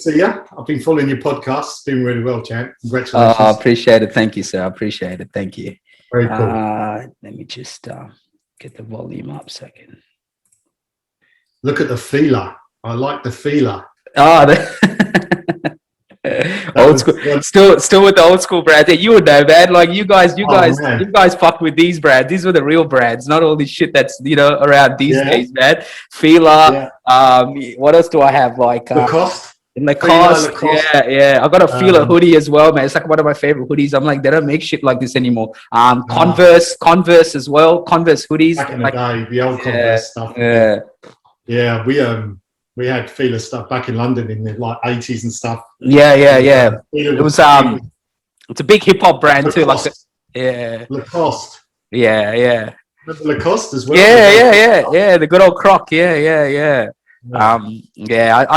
see you. I've been following your podcast. It's doing really well, champ. Oh, Congratulations. I appreciate it. Thank you, sir. I appreciate it. Thank you. Very cool. Let me just get the volume up a second. Look at the feeler. I like the feeler. Oh, old school. Still with the old school brands. Yeah, you would know, man. Like you guys fucked with these brands. These were the real brands, not all this shit that's around these days, man. Feeler. What else do I have? Like Lacoste. Lacoste. Yeah. I got a Feeler hoodie as well, man. It's like one of my favorite hoodies. I'm like, they don't make shit like this anymore. Converse as well. Converse hoodies. Back in the day, the old Converse stuff. Yeah. We had Feeler stuff back in London in the like 80s and stuff. Yeah. It was it's a big hip hop brand too. Like Lacoste. Yeah. Remember Lacoste as well? Yeah. The good old Croc. Yeah. I'm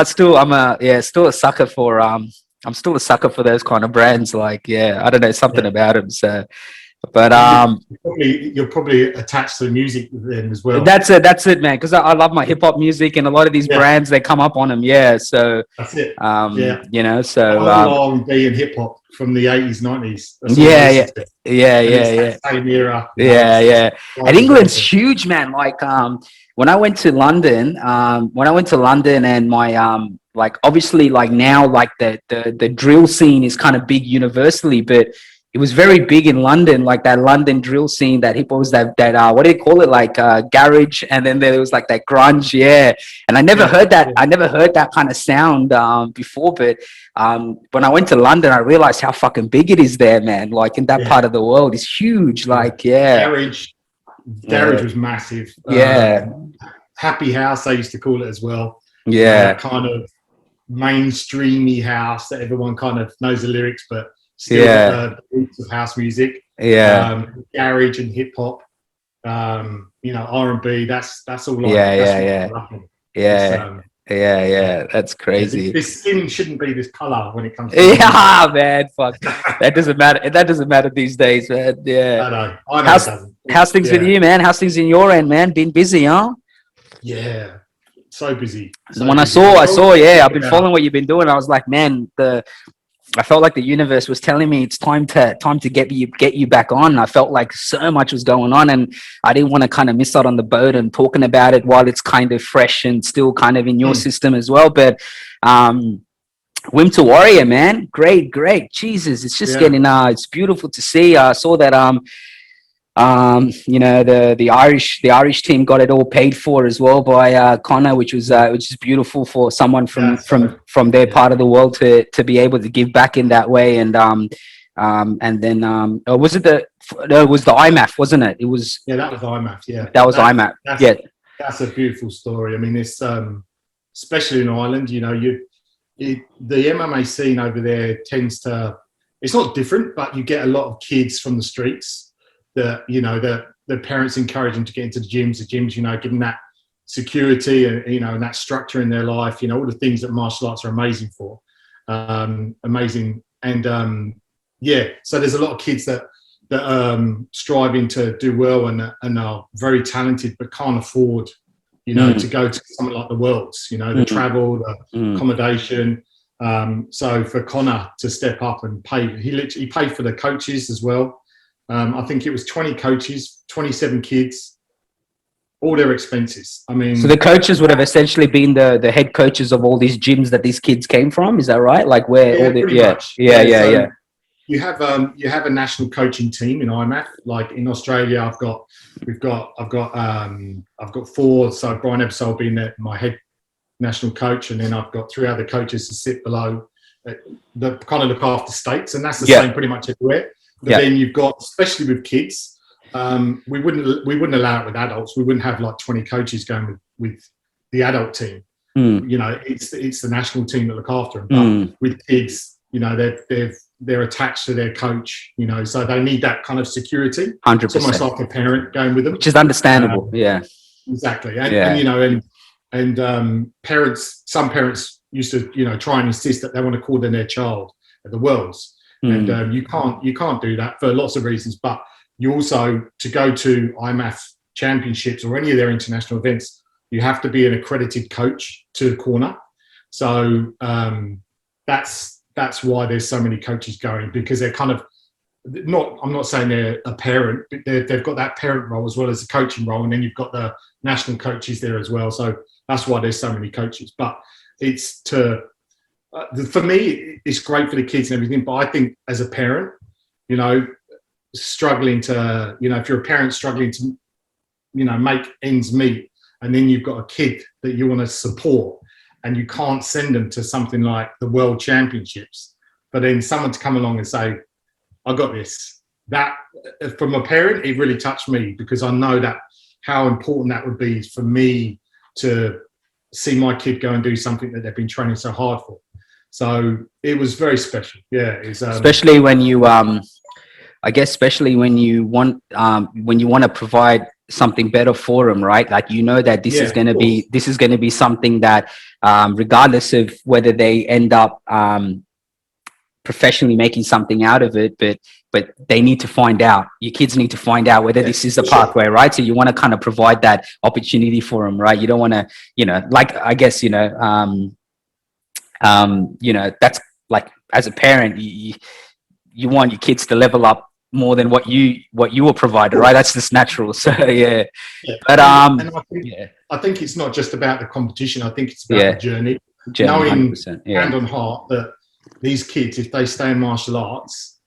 still a sucker for I'm still a sucker for those kind of brands. Like, I don't know, something about them. So, but you're probably attached to the music with them as well. That's it, man. Because I love my hip hop music, and a lot of these brands they come up on them. Yeah, so that's it. So R&B and hip hop from the 80s, 90s. Same era. Yeah. And England's huge, man. Like when I went to London, and my like obviously like now like the drill scene is kind of big universally, but it was very big in London, like that London drill scene, that hip hop was that what do you call it? Like garage, and then there was like that grunge, And I never heard that. I never heard that kind of sound before, but when I went to London, I realized how fucking big it is there, man. Like in that part of the world, it's huge. Like garage was massive. Happy house, I used to call it as well. Kind of mainstreamy house that everyone kind of knows the lyrics, but still the roots of house music. Garage and hip hop. R&B. That's all. That's crazy. This skin shouldn't be this color when it comes to man, fuck. That doesn't matter. That doesn't matter these days, man. I know. How's things with you, man? How's things in your end, man? Been busy, huh? Yeah, so busy. I saw. I've been following what you've been doing. I was like, man, I felt like the universe was telling me it's time to get you back on. I felt like so much was going on, and I didn't want to kind of miss out on the boat and talking about it while it's kind of fresh and still kind of in your system as well. But Wimp to Warrior, man, great. Jesus, it's just getting it's beautiful to see. I saw that the Irish team got it all paid for as well by Connor, which is beautiful for someone from their part of the world to be able to give back in that way. And then was it it was the IMMAF, wasn't it? It was that was IMMAF. That was IMMAF. That's a beautiful story. I mean, it's especially in Ireland, the MMA scene over there tends to, it's not different, but you get a lot of kids from the streets that the parents encourage them to get into the gyms, give them that security and and that structure in their life, all the things that martial arts are amazing for. Amazing. And so there's a lot of kids that striving to do well and are very talented but can't afford to go to something like the Worlds, the travel, the accommodation. So for Connor to step up and pay, he paid for the coaches as well. I think it was 20 coaches, 27 kids, all their expenses. I mean, so the coaches would have essentially been the head coaches of all these gyms that these kids came from. Is that right? Like where all the So you have a national coaching team in IMMAF. Like in Australia, I've got four. So Brian Ebersole being my head national coach, and then I've got 3 other coaches to sit below that kind of look after states, and that's the same pretty much everywhere. But then you've got, especially with kids, we wouldn't allow it with adults. We wouldn't have like 20 coaches going with the adult team. It's the national team that look after them. But with kids, they're attached to their coach. So they need that kind of security. 100%. It's almost like a parent going with them, which is understandable. Exactly. And parents. Some parents used to try and insist that they want to call them their child at the Worlds. And you can't do that for lots of reasons. But you also, to go to IMMAF championships or any of their international events, you have to be an accredited coach to the corner. So that's why there's so many coaches going, because they're kind of not, I'm not saying they're a parent, but they've got that parent role as well as the coaching role, and then you've got the national coaches there as well. So that's why there's so many coaches. But it's for me, it's great for the kids and everything. But I think as a parent, you know, struggling to, you know, if you're a parent struggling to, you know, make ends meet, and then you've got a kid that you want to support, and you can't send them to something like the World Championships, but then someone to come along and say, I got this. That, from a parent, it really touched me, because I know that how important that would be for me to see my kid go and do something that they've been training so hard for. So it was very special. Yeah. Especially when you, I guess, especially when you want to provide something better for them, right? Like, you know that this is going to be something that, regardless of whether they end up professionally making something out of it, but they need to find out. Your kids need to find out whether this is the pathway, right? So you want to kind of provide that opportunity for them, right? You don't want to, you know, like, I guess, you know, that's like, as a parent, you want your kids to level up more than what you were provided, right? That's just natural. So yeah. But and I think it's not just about the competition. I think it's about the journey. Knowing hand on heart that these kids, if they stay in martial arts,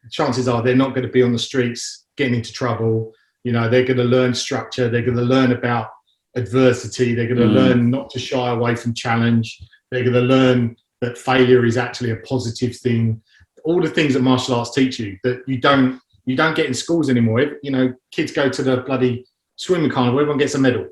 chances are they're not going to be on the streets getting into trouble. You know, they're going to learn structure. They're going to learn about adversity. They're going to learn not to shy away from challenge. They're going to learn that failure is actually a positive thing. All the things that martial arts teach you that you don't get in schools anymore. You know, kids go to the bloody swimming carnival, everyone gets a medal.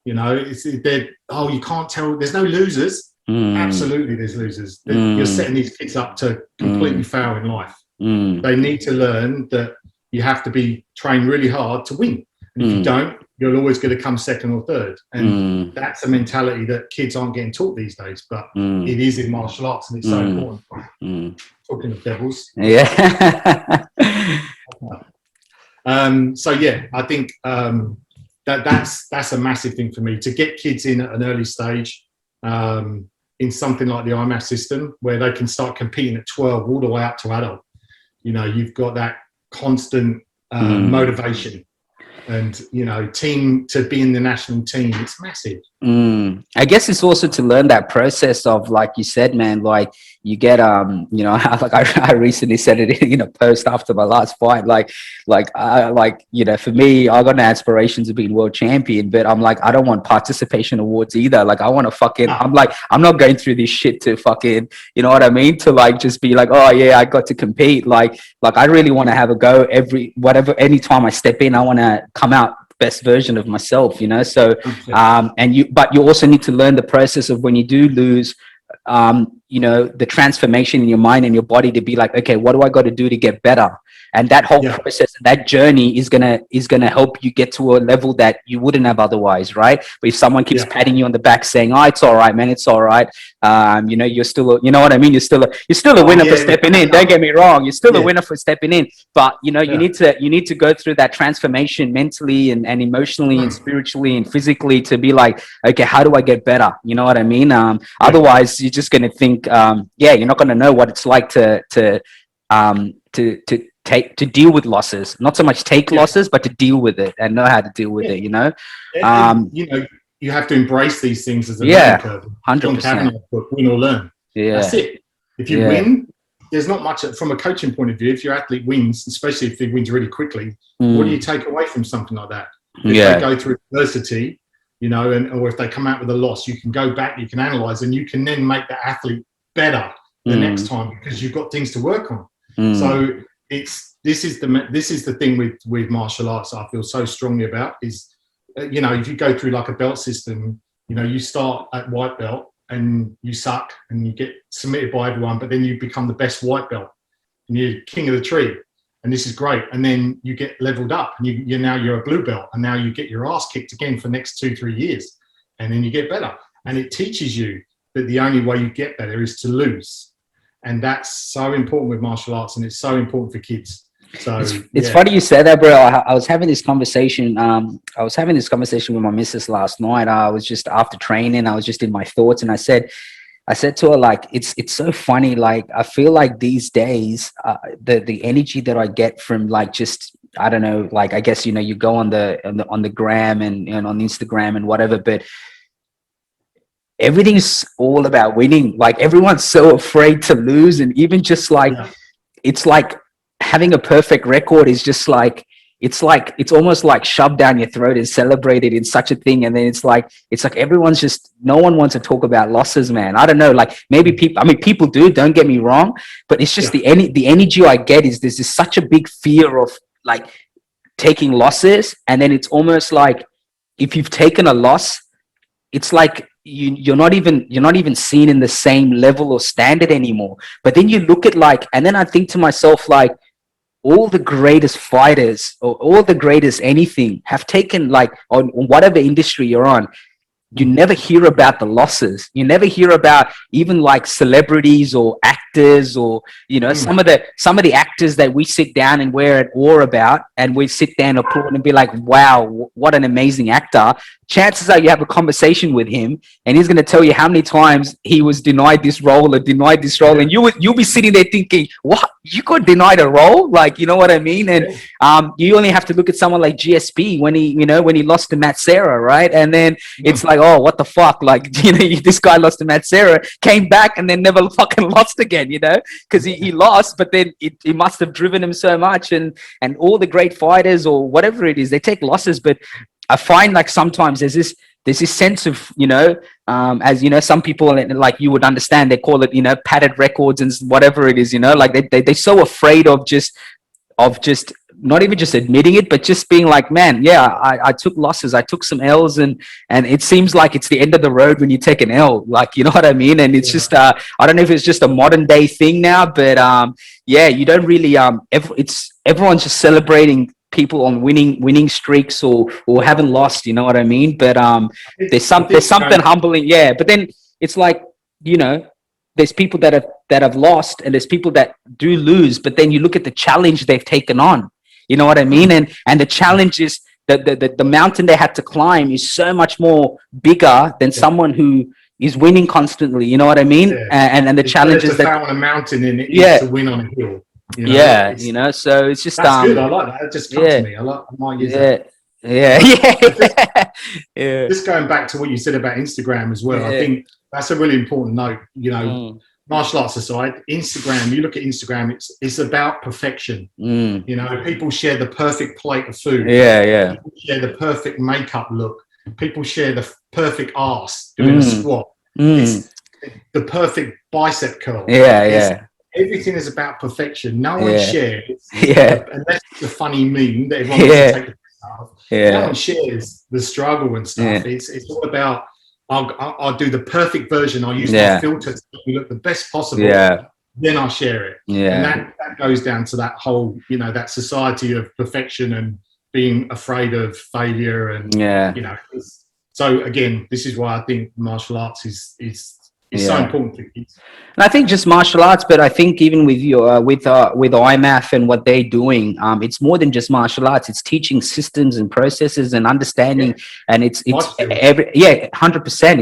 You know, you can't tell, there's no losers. Absolutely, there's losers. You're setting these kids up to completely fail in life. They need to learn that you have to be trained really hard to win. And if you don't, you're always going to come second or third. And that's a mentality that kids aren't getting taught these days, but it is in martial arts, and it's so important. Talking of devils. Yeah. So yeah, I think that's a massive thing for me, to get kids in at an early stage in something like the IMMAF system, where they can start competing at 12 all the way up to adult. You know, you've got that constant motivation, and, you know, team to be in the national team, it's massive. I guess it's also to learn that process of, like you said, man, like you get, you know, like I recently said it in a post after my last fight, like, you know, for me, I got no aspirations of being world champion, but I'm like, I don't want participation awards either. Like, I want to fucking, I'm like, I'm not going through this shit to fucking, you know what I mean? To like, just be like, oh yeah, I got to compete. Like I really want to have a go anytime I step in, I want to come out best version of myself, you know? So, but you also need to learn the process of when you do lose, you know, the transformation in your mind and your body to be like, okay, what do I got to do to get better? And that whole process, that journey is gonna help you get to a level that you wouldn't have otherwise, right? But if someone keeps patting you on the back saying, oh, it's all right, man, it's all right, you know, you're still you know what I mean? You're still a winner for stepping in. Don't get me wrong, you're still a winner for stepping in. But you know, you need to go through that transformation mentally and emotionally and spiritually and physically to be like, okay, how do I get better? You know what I mean? Otherwise, you're just gonna think, you're not gonna know what it's like to deal with losses, not so much take losses, but to deal with it and know how to deal with it, you know? You know, you have to embrace these things as a learning curve. 100%. Win or learn. Yeah. That's it. If you win, there's not much from a coaching point of view. If your athlete wins, especially if he wins really quickly, what do you take away from something like that? If they go through adversity, you know, or if they come out with a loss, you can go back, you can analyze, and you can then make the athlete better the next time, because you've got things to work on. So this is the thing with martial arts I feel so strongly about is, you know, if you go through like a belt system, you know, you start at white belt and you suck and you get submitted by everyone, but then you become the best white belt and you're king of the tree, and this is great. And then you get leveled up and you're a blue belt, and now you get your ass kicked again for the next 2-3 years, and then you get better. And it teaches you that the only way you get better is to lose. And that's so important with martial arts, and it's so important for kids. So it's funny you said that, bro. I was having this conversation. I was having this conversation with my missus last night. I was just after training. I was just in my thoughts, and I said, I said to her, like, it's so funny. Like, I feel like these days, the energy that I get from like just, I don't know, like, I guess, you know, you go on the gram and on Instagram and whatever, but everything's all about winning. Like, everyone's so afraid to lose, and even just like, it's like having a perfect record is just like, it's almost like shoved down your throat and celebrated in such a thing. And then it's like everyone's just, no one wants to talk about losses, man. I don't know, like, maybe people, I mean, people do, don't get me wrong, but it's just the energy I get is there's just such a big fear of like taking losses. And then it's almost like, if you've taken a loss, it's like you're not even seen in the same level or standard anymore. But then you look at like, and then I think to myself, like, all the greatest fighters or all the greatest anything have taken, like, on whatever industry you're on, you never hear about the losses. You never hear about even like celebrities or actors, or, you know, some of the actors that we sit down and we're at war about, and we sit there and applaud and be like, wow, what an amazing actor. Chances are you have a conversation with him and he's going to tell you how many times he was denied this role, and you'll be sitting there thinking, what, you got denied a role? Like, you know what I mean? And you only have to look at someone like GSP when he lost to Matt Serra, right? And then it's like, oh, what the fuck? Like, you know, this guy lost to Matt Serra, came back and then never fucking lost again, you know, because he lost, but then it must have driven him so much. And all the great fighters or whatever it is, they take losses. But I find like sometimes there's this sense of, you know, as you know, some people, like, you would understand, they call it, you know, padded records and whatever it is, you know, like they're so afraid of just not even just admitting it, but just being like, man, yeah, I took losses, I took some L's, and it seems like it's the end of the road when you take an L, like, you know what I mean? And it's just I don't know if it's just a modern day thing now, but yeah, you don't really everyone's just celebrating people on winning streaks or haven't lost, you know what I mean? But there's something humbling, yeah. But then it's like, you know, there's people that have lost, and there's people that do lose, but then you look at the challenge they've taken on, you know what I mean? And the challenge is the mountain they had to climb is so much more bigger than someone who is winning constantly, you know what I mean? And the challenge is that on a mountain and it is to win on a hill. You know, you know, so it's just that's good. I like that. It just comes to me. I might use that. Just going back to what you said about Instagram as well, I think that's a really important note. You know, martial arts aside, Instagram, you look at Instagram, it's about perfection. You know, people share the perfect plate of food. People share the perfect makeup look. People share the perfect arse doing a squat. It's the perfect bicep curl. Everything is about perfection. No one shares, unless it's a funny meme that everyone wants to take the piss out of. No one shares the struggle and stuff. It's all about, I'll do the perfect version. I'll use my filter to look the best possible. Then I'll share it. And that goes down to that whole, you know, that society of perfection and being afraid of failure. And, you know, so again, this is why I think martial arts is so important for kids. And I think just martial arts, but I think even with your with IMMAF and what they're doing, it's more than just martial arts. It's teaching systems and processes and understanding, and it's 100%.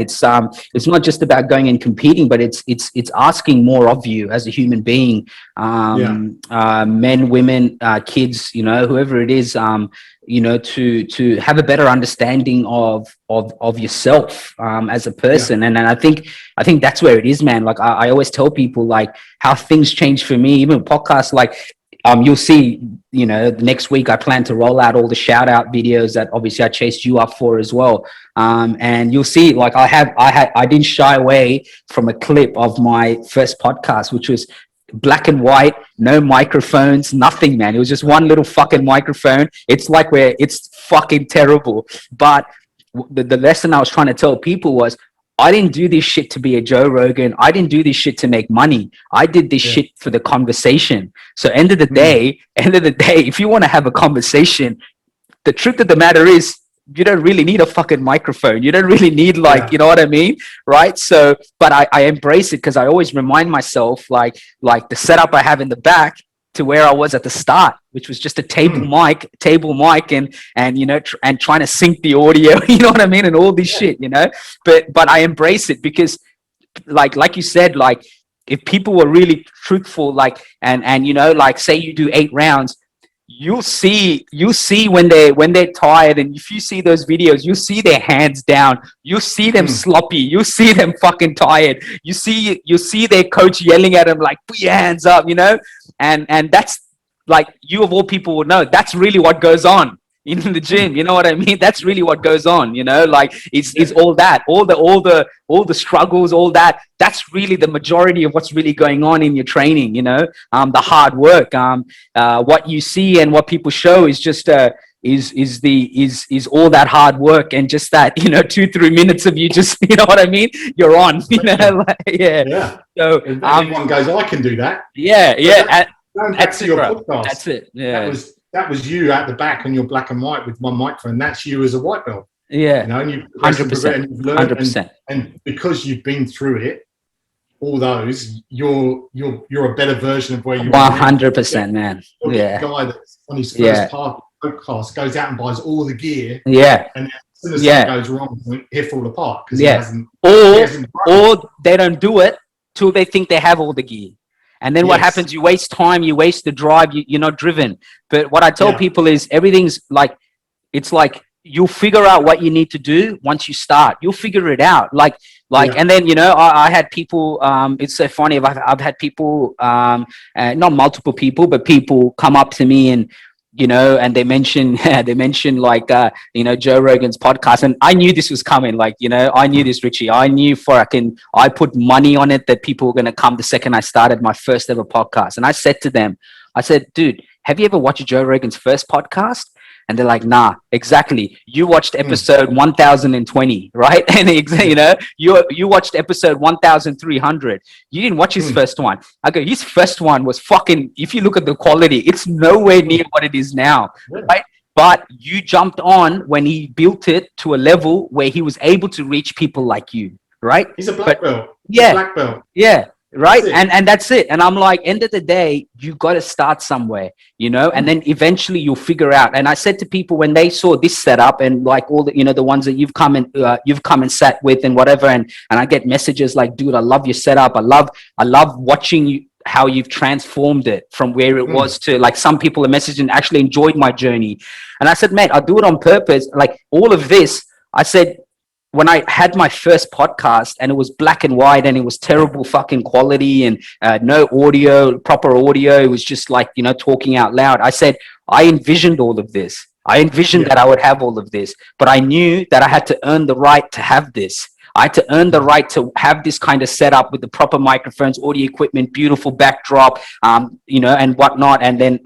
It's not just about going and competing, but it's asking more of you as a human being, men, women, kids, you know, whoever it is, you know, to have a better understanding of yourself as a person. And I think that's where it is, man. Like I always tell people, like, how things change for me, even podcasts, like you'll see, you know, next week I plan to roll out all the shout out videos that obviously I chased you up for as well. And you'll see, like, I didn't shy away from a clip of my first podcast, which was black and white, no microphones, nothing, man. It was just one little fucking microphone. It's like it's fucking terrible. But the lesson I was trying to tell people was, I didn't do this shit to be a Joe Rogan. I didn't do this shit to make money. I did this shit for the conversation. So end of the day, if you want to have a conversation, the truth of the matter is, you don't really need a fucking microphone. You don't really need, like, you know what I mean? Right. So, but I embrace it because I always remind myself, like the setup I have in the back to where I was at the start, which was just a table mic and you know, and trying to sync the audio, you know what I mean? And all this shit, you know, but I embrace it because like you said, like if people were really truthful, like, and you know, like say you do 8 rounds, you'll see when they're tired, and if you see those videos, you'll see their hands down, you'll see them sloppy, you'll see them fucking tired, you see their coach yelling at them like, put your hands up, you know, and that's like, you of all people would know, that's really what goes on in the gym, you know what I mean? That's really what goes on, you know, like it's all that, all the struggles, all that, that's really the majority of what's really going on in your training, you know, the hard work, what you see and what people show is just, is all that hard work, and just that, you know, 2-3 minutes of you just, you know what I mean? You're on, you know, like, yeah. So everyone goes, I can do that. Yeah. Going back to your podcast, that's it. Yeah. That was you at the back on your black and white with one microphone. That's you as a white belt. Yeah. You know, and you've 100%. 100%. And because you've been through it, all those, you're a better version of where you are. 100%, man. The guy that's on his first podcast goes out and buys all the gear. Yeah. And as soon as something goes wrong, he'll fall apart because or they don't do it till they think they have all the gear. And then what happens? You waste time, you waste the drive, you're not driven. But what I tell people is everything's like, it's like you'll figure out what you need to do once you start. You'll figure it out. And then, you know, I had people, it's so funny, I've had people, not multiple people, but people come up to me and, you know, and they mention like, you know, Joe Rogan's podcast. And I knew this was coming. Like, you know, I knew this, Richie. I knew I put money on it that people were going to come the second I started my first ever podcast. And I said to them, I said, dude, have you ever watched Joe Rogan's first podcast? And they're like, nah, exactly. You watched episode 1020, right? And you know, you watched episode 1300. You didn't watch his first one. I go, his first one was fucking, if you look at the quality, it's nowhere near what it is now, right? But you jumped on when he built it to a level where he was able to reach people like you, right? He's a black belt. Yeah. Black belt. Yeah. Right. And that's it. And I'm like, end of the day, you got to start somewhere, you know, and then eventually you'll figure out. And I said to people when they saw this setup and like all the, you know, the ones that you've come and sat with and whatever. And I get messages like, dude, I love your setup. I love watching you, how you've transformed it from where it was to, like, some people are messaging actually enjoyed my journey. And I said, mate, I do it on purpose. Like all of this, I said, when I had my first podcast and it was black and white and it was terrible fucking quality and no audio, proper audio, it was just like, you know, talking out loud. I said, I envisioned all of this. I envisioned that I would have all of this, but I knew that I had to earn the right to have this. I had to earn the right to have this kind of setup with the proper microphones, audio equipment, beautiful backdrop, you know, and whatnot. And then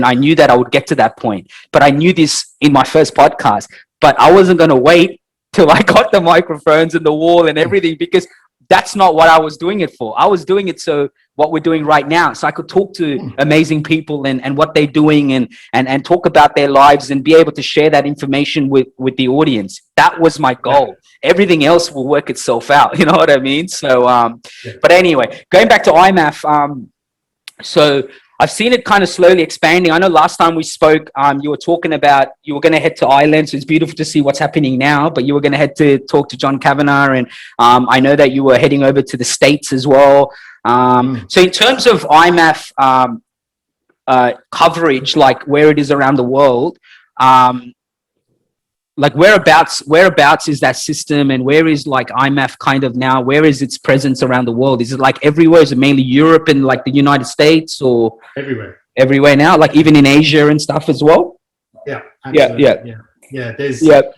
I knew that I would get to that point, but I knew this in my first podcast, but I wasn't going to wait till I got the microphones and the wall and everything, because that's not what I was doing it for. I was doing it so what we're doing right now, so I could talk to amazing people and what they're doing and talk about their lives and be able to share that information with the audience. That was my goal. Everything else will work itself out. You know what I mean? So, but anyway, going back to IMMAF, so I've seen it kind of slowly expanding. I know last time we spoke, you were talking about you were going to head to Ireland. So it's beautiful to see what's happening now, but you were going to head to talk to John Kavanagh. And I know that you were heading over to the States as well. So in terms of IMMAF coverage, like where it is around the world, like whereabouts is that system, and where is like IMMAF kind of now, where is its presence around the world? Is it like everywhere? Is it mainly Europe and like the United States, or everywhere now, like even in Asia and stuff as well? Absolutely. There's look,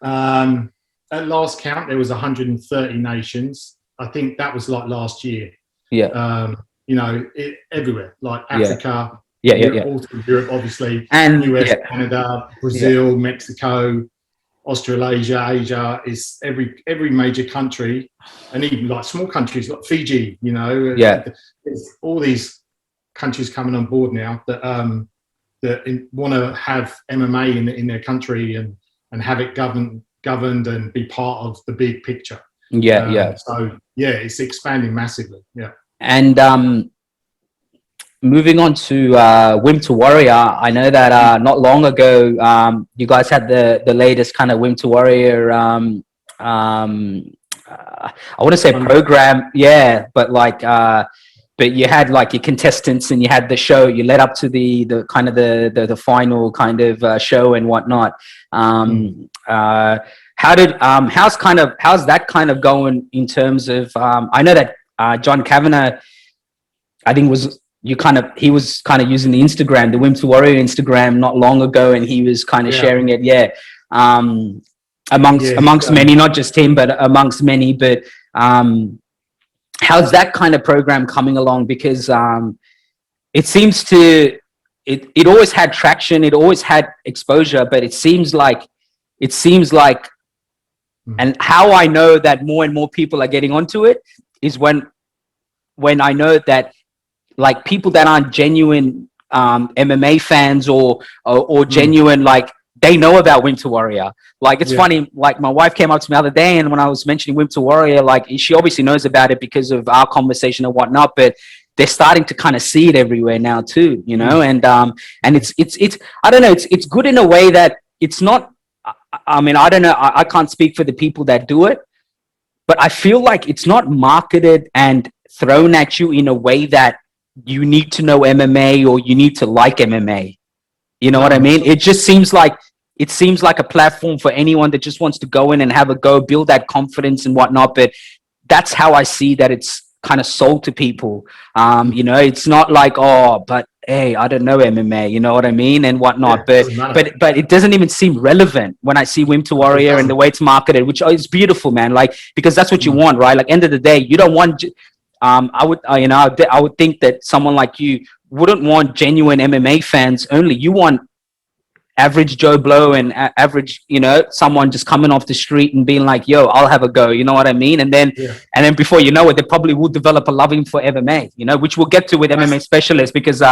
at last count there was 130 nations. I think that was like last year. You know, everywhere, like Africa, all through Europe, obviously, and US, Canada, Brazil, Mexico, Australasia, Asia, is every major country, and even like small countries like Fiji, you know, there's all these countries coming on board now that want to have MMA in their country and have it governed and be part of the big picture. So it's expanding massively. And moving on to Wimp to Warrior, I know that not long ago you guys had the latest kind of Wimp to Warrior I want to say program, yeah, but like, but you had like your contestants and you had the show. You led up to the kind of the final kind of show and whatnot. How's that kind of going in terms of? I know that John Kavanagh, I think he was kind of using the Instagram, the Wimp to Warrior Instagram, not long ago, and he was kind of sharing it. Yeah. Amongst many, not just him, but amongst many. But how's that kind of program coming along? Because it seems it always had traction, it always had exposure, but it seems like, and how I know that more and more people are getting onto it is when I know that like people that aren't genuine MMA fans or genuine, like, they know about Wimp to Warrior. Like, it's funny, like my wife came up to me the other day, and when I was mentioning Wimp to Warrior, like, she obviously knows about it because of our conversation and whatnot, but they're starting to kind of see it everywhere now too, you know? And it's I don't know, it's good in a way that it's not, I mean, I don't know, I can't speak for the people that do it, but I feel like it's not marketed and thrown at you in a way that you need to know MMA or you need to like MMA. You know what I mean? It just seems like a platform for anyone that just wants to go in and have a go, build that confidence and whatnot. But that's how I see that it's kind of sold to people. You know, it's not like, oh, but hey, I don't know MMA, you know what I mean, and whatnot. But it doesn't even seem relevant when I see Wimp to Warrior and the way it's marketed, which is beautiful, man. Like, because that's what you want, right? Like, end of the day, you don't want. I would think that someone like you wouldn't want genuine MMA fans only. You want average Joe Blow and average, you know, someone just coming off the street and being like, yo, I'll have a go. You know what I mean? And then before you know it, they probably will develop a loving for MMA, you know, which we'll get to with MMA Specialists, because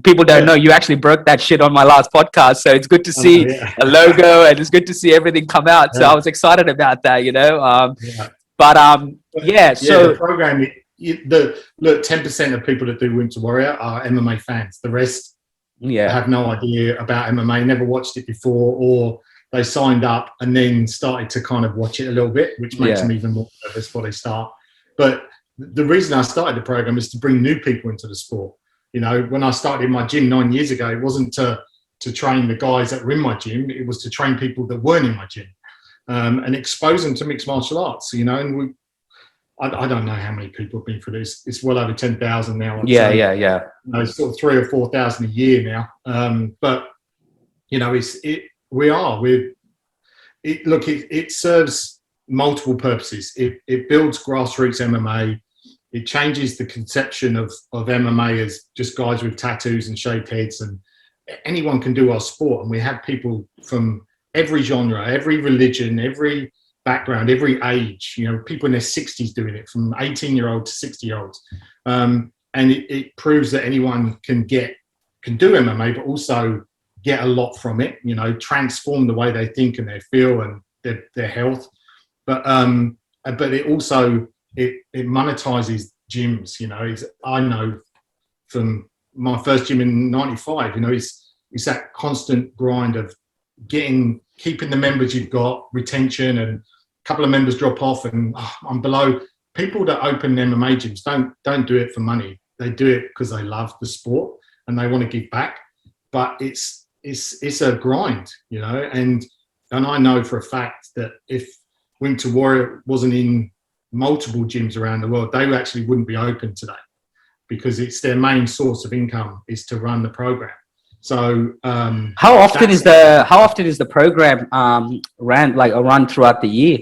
people don't know you actually broke that shit on my last podcast. So it's good to see a logo and it's good to see everything come out. So I was excited about that, you know. So the program, look, 10% of people that do Wimp to Warrior are MMA fans. The rest have no idea about MMA, never watched it before, or they signed up and then started to kind of watch it a little bit, which makes them even more nervous before they start. But the reason I started the program is to bring new people into the sport. You know, when I started in my gym 9 years ago, it wasn't to train the guys that were in my gym, it was to train people that weren't in my gym, and expose them to mixed martial arts, you know. And I don't know how many people have been through this. It's well over 10,000 now. Yeah. You know, it's sort of 3,000 or 4,000 a year now. But you know, it serves multiple purposes. It builds grassroots MMA. It changes the conception of MMA as just guys with tattoos and shaved heads, and anyone can do our sport. And we have people from every genre, every religion, every background, every age, you know, people in their 60s doing it, from 18-year-olds to 60-year-olds. And it proves that anyone can do MMA, but also get a lot from it, you know, transform the way they think and they feel and their health. But it also, it monetizes gyms, you know. I know from my first gym in 95, you know, it's that constant grind of keeping the members you've got, retention, and a couple of members drop off and I'm below. People that open MMA gyms don't do it for money. They do it because they love the sport and they want to give back. But it's a grind, you know. And I know for a fact that if Wimp to Warrior wasn't in multiple gyms around the world, they actually wouldn't be open today, because it's their main source of income is to run the program. So how often is the program run throughout the year?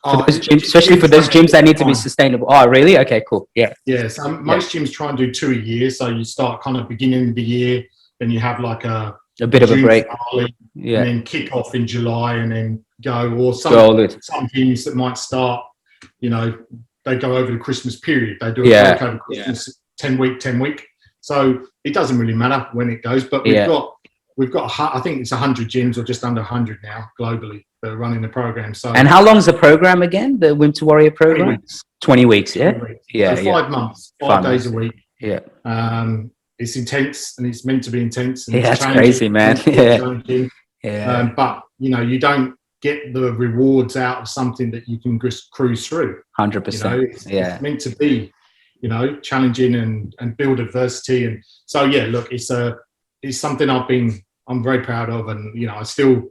For those gyms, especially for those gyms that need to be sustainable. Oh, really? Okay, cool. Yeah. Yeah. So most gyms try and do 2 a year. So you start kind of beginning of the year, then you have like a bit of a break, and then kick off in July and then go. Or some gyms that might start, you know, they go over the Christmas period. They do a break over Christmas, 10 week. So it doesn't really matter when it goes. But we've got I think it's 100 gyms, or just under 100 now globally, that are running the program. So, and how long is the program again? The Wimp to Warrior program? 20 weeks. Yeah. 20 weeks. Yeah. So 5 months, 5 days a week. Yeah. It's intense, and it's meant to be intense. And that's crazy, man. But you know, you don't get the rewards out of something that you can just cruise through. 100%. It's meant to be, challenging and build adversity. And so, yeah, look, it's something I'm very proud of. And, I still,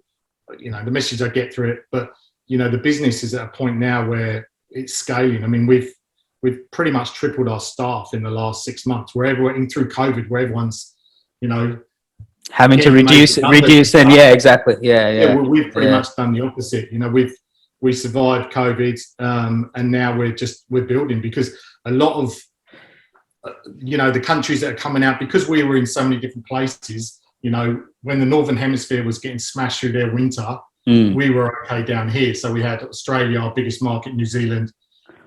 the message I get through it, but, the business is at a point now where it's scaling. I mean, we've pretty much tripled our staff in the last 6 months, through COVID, where everyone's, having to reduce, and yeah, exactly. Yeah. Well, we've pretty much done the opposite. We survived COVID, and now we're building, because a lot of, the countries that are coming out, because we were in so many different places, when the Northern Hemisphere was getting smashed through their winter, we were okay down here. So we had Australia, our biggest market, New Zealand,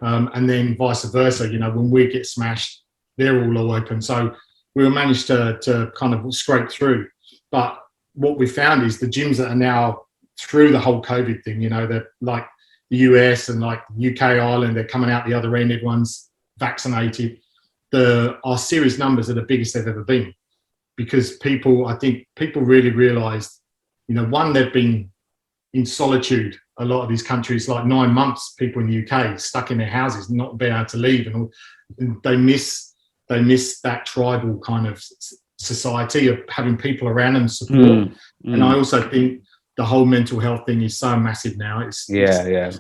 and then vice versa. When we get smashed, they're all open. So we managed to kind of scrape through. But what we found is the gyms that are now through the whole COVID thing, they're like the US and like UK, Ireland, they're coming out the other end, everyone's vaccinated. Our series numbers are the biggest they've ever been, because I think people really realised, one, they've been in solitude. A lot of these countries, like 9 months, people in the UK stuck in their houses, not being able to leave, and they miss that tribal kind of society of having people around and support. And I also think the whole mental health thing is so massive now. So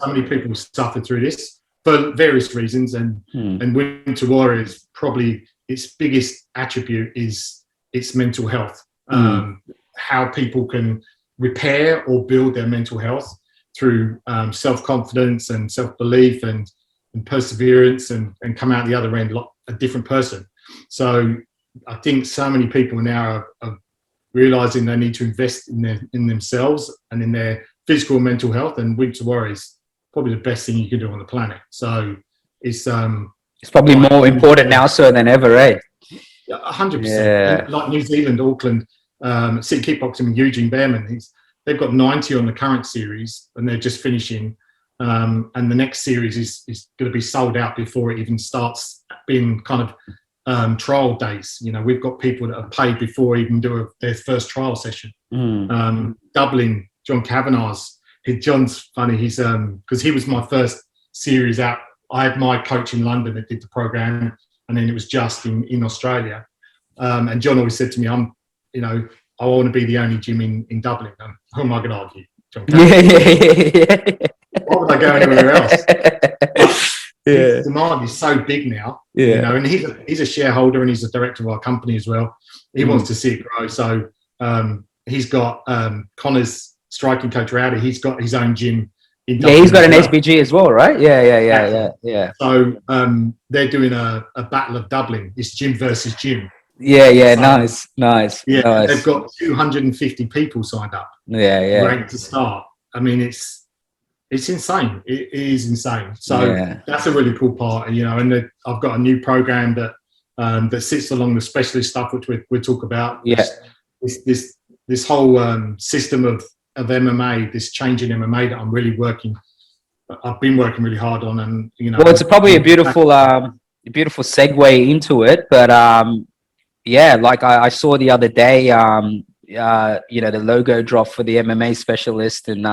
many people suffer through this for various reasons, and Wimp to Warriors, probably its biggest attribute is its mental health. How people can repair or build their mental health through self-confidence and self-belief and perseverance, and come out the other end like a different person. So I think so many people now are realizing they need to invest in themselves and in their physical and mental health, and Wimp to Warriors is probably the best thing you can do on the planet. So it's probably more important now so than ever, eh? 100%. Like New Zealand, Auckland, City Kickboxing, Eugene Behrman, they've got 90 on the current series, and they're just finishing. And the next series is going to be sold out before it even starts being kind of trial days. We've got people that have paid before even do their first trial session. Dublin, John Kavanagh's. John's funny. He's because he was my first series out. I had my coach in London that did the program, and then it was just in Australia. And John always said to me, I want to be the only gym in Dublin. Who am I going to argue? John Kavanaugh. Why would I go anywhere else? His demand is so big now, and he's a shareholder, and he's a director of our company as well. He wants to see it grow. So he's got Connor's striking coach Rowdy. He's got his own gym in Dublin. He's got an SBG as well, right? Yeah. So they're doing a battle of Dublin. It's gym versus gym. So, nice. They've got 250 people signed up. Ready to start. I mean, it's insane. It is insane. So that's a really cool part. And I've got a new program that sits along the specialist stuff, which we'll talk about. This whole system of MMA, this change in MMA that I've been working really hard on. And well, it's probably a beautiful segue into it. But like I saw the other day, the logo drop for the MMA specialist, and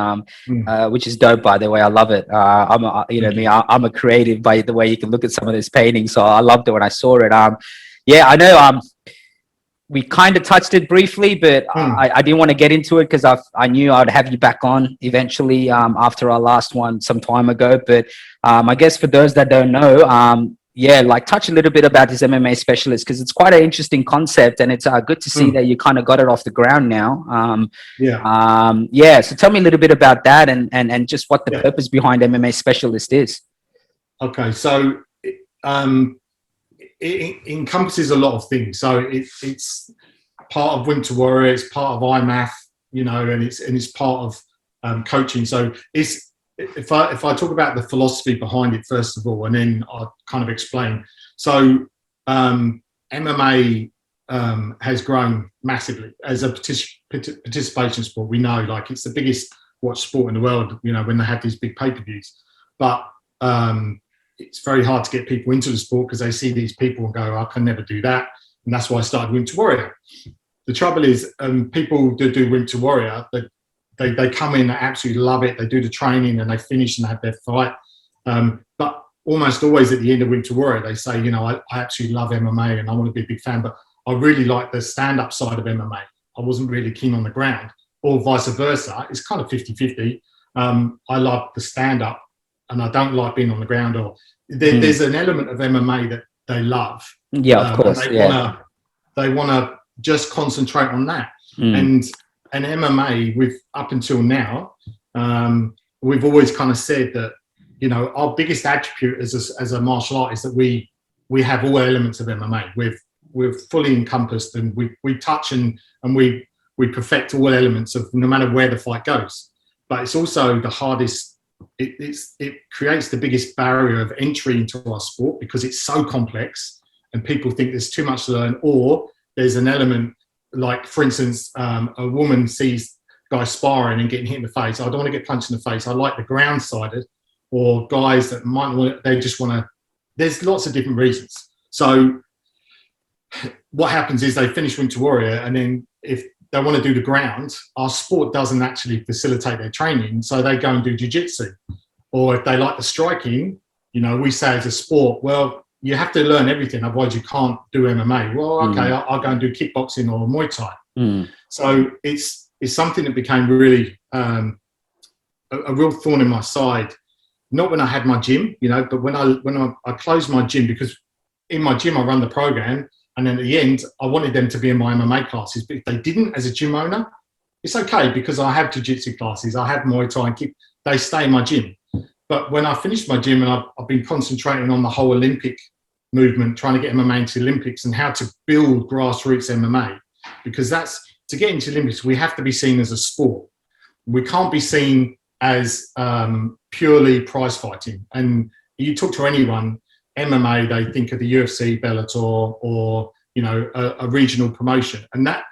which is dope, by the way. I love it. I'm a creative by the way you can look at some of this painting, so I loved it when I saw it. I know we kind of touched it briefly, but I didn't want to get into it because I knew I'd have you back on eventually after our last one some time ago. But I guess for those that don't know, touch a little bit about this MMA specialist, because it's quite an interesting concept, and it's good to see that you kind of got it off the ground now. So tell me a little bit about that and just what the purpose behind MMA specialist is. Okay, so it encompasses a lot of things. So it's part of Wimp to Warrior, it's part of IMMAF, and it's part of coaching. So if I talk about the philosophy behind it first of all, and then I'll kind of explain. So MMA has grown massively as a participation sport. We know, like, it's the biggest watch sport in the world, when they have these big pay-per-views. But it's very hard to get people into the sport because they see these people and go, I can never do that. And that's why I started Wimp to Warrior. The trouble is, people do Wimp to Warrior, but they come in, they absolutely love it. They do the training and they finish and they have their fight. But almost always at the end of Winter Warrior, they say, you know, I absolutely love MMA and I want to be a big fan, but I really like the stand-up side of MMA. I wasn't really keen on the ground, or vice versa. It's kind of 50-50. I like the stand-up and I don't like being on the ground. Or there's an element of MMA that they love. Yeah, of course. They wanna just concentrate on that. And MMA, up until now, we've always kind of said that, you know, our biggest attribute as a martial art is that we have all elements of MMA. We're fully encompassed, and we touch and we perfect all elements of no matter where the fight goes. But it's also the hardest. It creates the biggest barrier of entry into our sport because it's so complex, and people think there's too much to learn, or there's an element like, for instance, a woman sees guys sparring and getting hit in the face. I don't want to get punched in the face. I like the ground sided, or guys that might want. They just want to. There's lots of different reasons. So what happens is they finish Winter Warrior, and then if they want to do the ground, our sport doesn't actually facilitate their training, so they go and do jiu-jitsu. Or if they like the striking, you know, we say as a sport, well, you have to learn everything, otherwise you can't do MMA. Well, okay, I'll go and do kickboxing or Muay Thai. So it's something that became really a real thorn in my side. Not when I had my gym, you know, but when I closed my gym, because in my gym I run the program. And then at the end, I wanted them to be in my MMA classes. But if they didn't, as a gym owner, it's okay because I have jiu-jitsu classes, I have Muay Thai and kick. They stay in my gym. But when I finished my gym, and I've been concentrating on the whole Olympic movement, trying to get MMA into the Olympics and how to build grassroots MMA, because to get into the Olympics, we have to be seen as a sport. We can't be seen as purely prize fighting. And you talk to anyone, MMA, they think of the UFC, Bellator, or, you know, a regional promotion. And that,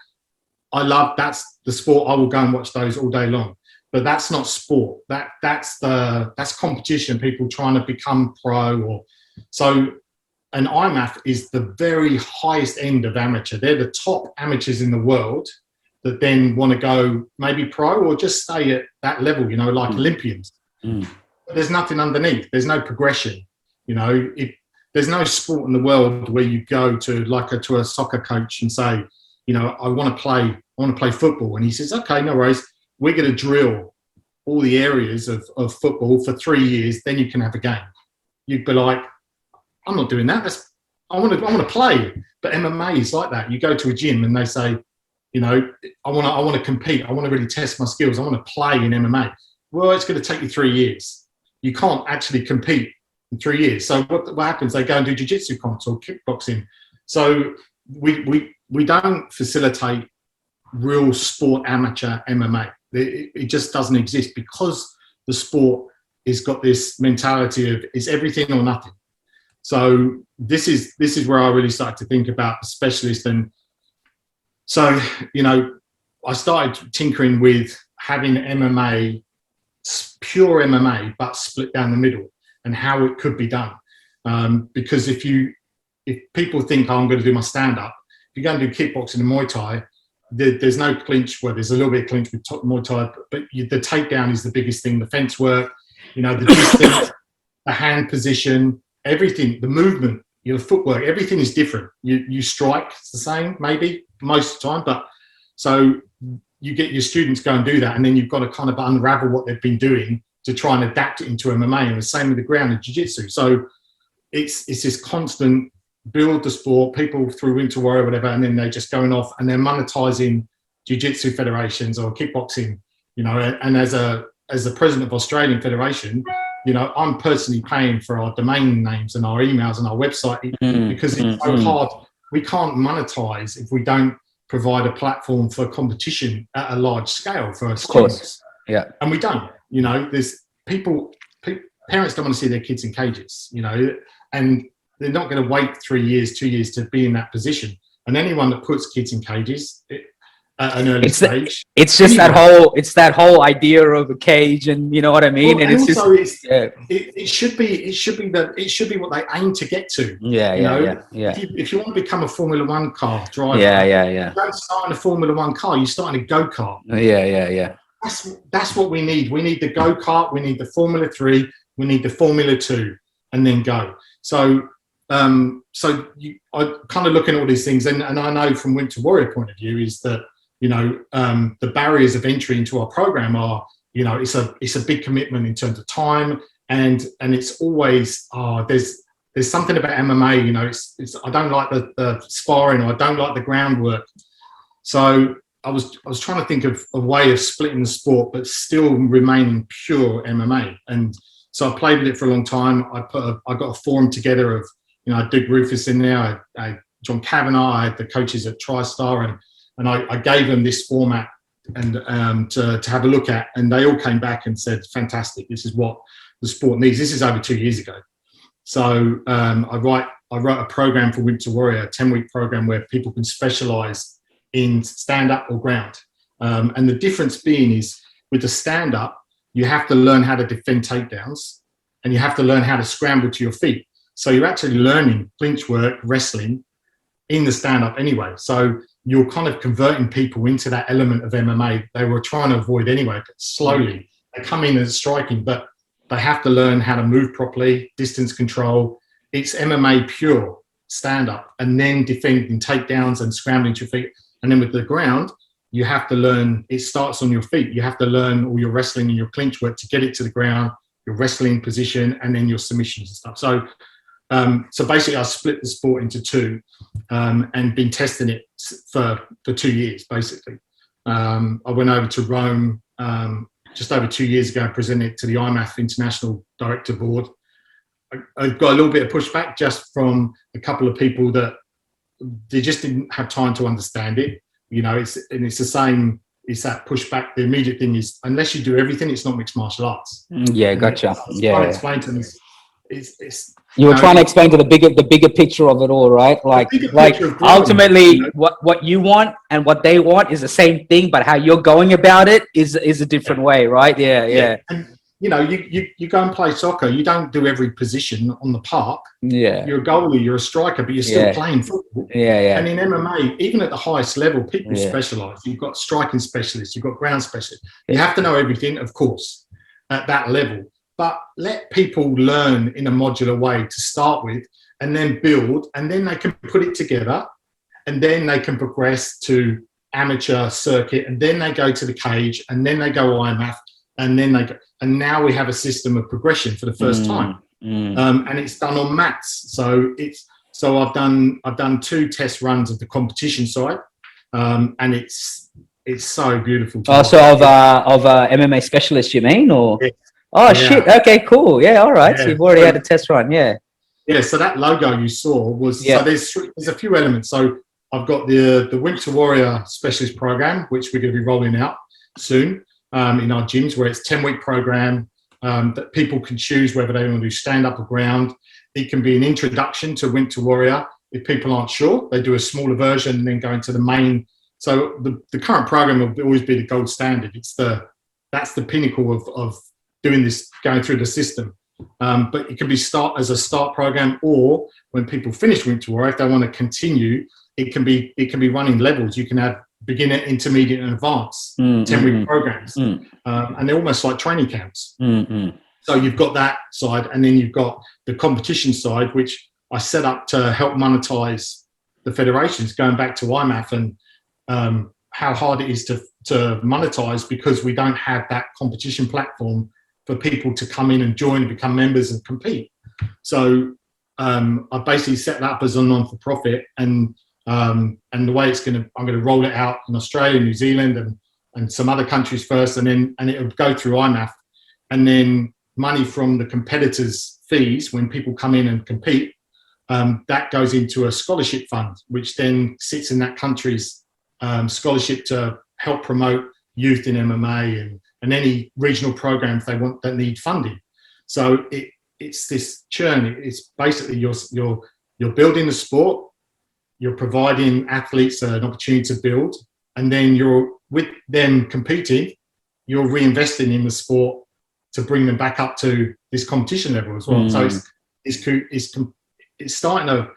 I love, that's the sport. I will go and watch those all day long. But that's not sport. That's competition, people trying to become pro. Or so an IMMAF is the very highest end of amateur. They're the top amateurs in the world that then want to go maybe pro or just stay at that level, you know, like Olympians. But there's nothing underneath. There's no progression. You know, there's no sport in the world where you go to to a soccer coach and say, you know, I want to play football, and he says, okay, no worries, we're going to drill all the areas of football for 3 years, then you can have a game. You'd be like, I'm not doing that. I want to play. But MMA is like that. You go to a gym and they say, you know, I want to compete. I want to really test my skills. I want to play in MMA. Well, it's going to take you 3 years. You can't actually compete in 3 years. So what happens? They go and do jiu-jitsu comps or kickboxing. So we don't facilitate real sport amateur MMA. It just doesn't exist because the sport has got this mentality of it's everything or nothing. So this is where I really started to think about the specialist. And so, you know, I started tinkering with having MMA, pure MMA, but split down the middle, and how it could be done. Because if people think, oh, I'm going to do my stand-up, if you go and do kickboxing and Muay Thai, there's no clinch. Well, there's a little bit of clinch with Muay Thai, but the takedown is the biggest thing. The fence work, you know, the distance, the hand position, everything, the movement, your footwork, everything is different. You strike, it's the same, maybe, most of the time. But so you get your students go and do that, and then you've got to kind of unravel what they've been doing to try and adapt it into MMA, and the same with the ground and jiu-jitsu. So it's this constant build the sport, people through Winter Warrior or whatever, and then they're just going off and they're monetizing jiu-jitsu federations or kickboxing, you know. And as the president of Australian Federation, you know, I'm personally paying for our domain names and our emails and our website because it's so hard. We can't monetize if we don't provide a platform for competition at a large scale for us. Of course. Yeah. And we don't, you know, there's parents don't want to see their kids in cages, you know, and they're not going to wait 3 years, 2 years to be in that position. And anyone that puts kids in cages at an early stage, it's just that whole idea of a cage, and you know what I mean. Well, and it's also just it should be what they aim to get to. Yeah. If you want to become a Formula One car driver, yeah. you don't start in a Formula One car. You start in a go-kart. Yeah. that's what we need. We need the go-kart, we need the Formula 3, we need the Formula 2, and then go. So I kind of looking at all these things, and I know from Wimp to Warrior point of view is that, the barriers of entry into our program are, it's a big commitment in terms of time, and it's always, there's something about MMA, it's I don't like the sparring, or I don't like the groundwork. So I was trying to think of a way of splitting the sport, but still remaining pure MMA. And so I played with it for a long time. I got a forum together of, I had Dick Rufus in there, I had John Kavanagh, I had the coaches at TriStar, and I gave them this format and to have a look at, and they all came back and said, fantastic, this is what the sport needs. This is over 2 years ago. So I wrote a program for Wimp to Warrior, a 10-week program where people can specialize in stand-up or ground. And the difference being is, with the stand-up, you have to learn how to defend takedowns, and you have to learn how to scramble to your feet. So you're actually learning clinch work, wrestling in the stand-up anyway. So you're kind of converting people into that element of MMA they were trying to avoid anyway, but slowly. They come in as striking, but they have to learn how to move properly, distance control. It's MMA pure stand-up, and then defending takedowns and scrambling to your feet. And then with the ground, you have to learn, it starts on your feet. You have to learn all your wrestling and your clinch work to get it to the ground, your wrestling position, and then your submissions and stuff. So basically I split the sport into two, and been testing it for 2 years, basically. I went over to Rome just over 2 years ago and presented it to the IMMAF International Director Board. I got a little bit of pushback just from a couple of people that they just didn't have time to understand it. It's the same. It's that pushback. The immediate thing is, unless you do everything, it's not mixed martial arts. Yeah, gotcha. Trying to explain to them, you were trying to explain to the bigger picture of it all, right? Like ultimately, what you want and what they want is the same thing, but how you're going about it is a different way, right? Yeah. And you go and play soccer. You don't do every position on the park. Yeah. You're a goalie, you're a striker, but you're still playing football. Yeah. And in MMA, even at the highest level, people specialize. You've got striking specialists, you've got ground specialists. You have to know everything, of course, at that level. But let people learn in a modular way to start with, and then build, and then they can put it together, and then they can progress to amateur circuit, and then they go to the cage, and then they go IMMAF, and then they go. And now we have a system of progression for the first time, and it's done on mats. So I've done 2 test runs of the competition side, and it's so beautiful. So of MMA specialist, you mean, or? Yeah. Oh, shit. Okay, cool. Yeah, all right. Yeah. So you've already had a test run. Yeah. Yeah, so that logo you saw was, so there's a few elements. So I've got the Wimp to Warrior specialist program, which we're going to be rolling out soon in our gyms, where it's a 10-week program that people can choose whether they want to do stand-up or ground. It can be an introduction to Wimp to Warrior. If people aren't sure, they do a smaller version and then go into the main. So the current program will always be the gold standard. That's the pinnacle of doing this, going through the system. But it can be as a start program, or when people finish Wimp to Warrior, if they want to continue, it can be running levels. You can have beginner, intermediate, and advanced 10-week programs, and they're almost like training camps. So you've got that side, and then you've got the competition side, which I set up to help monetize the federations, going back to IMMAF and how hard it is to monetize, because we don't have that competition platform for people to come in and join and become members and compete. So I basically set that up as a non-for-profit, and the way I'm going to roll it out in Australia, New Zealand, and some other countries first, and it'll go through IMMAF, and then money from the competitors' fees when people come in and compete, that goes into a scholarship fund, which then sits in that country's scholarship to help promote youth in MMA and any regional programs they want that need funding. So it's this churn. It's basically you're building the sport, you're providing athletes an opportunity to build, and then you're with them competing, you're reinvesting in the sport to bring them back up to this competition level as well. So it's starting to,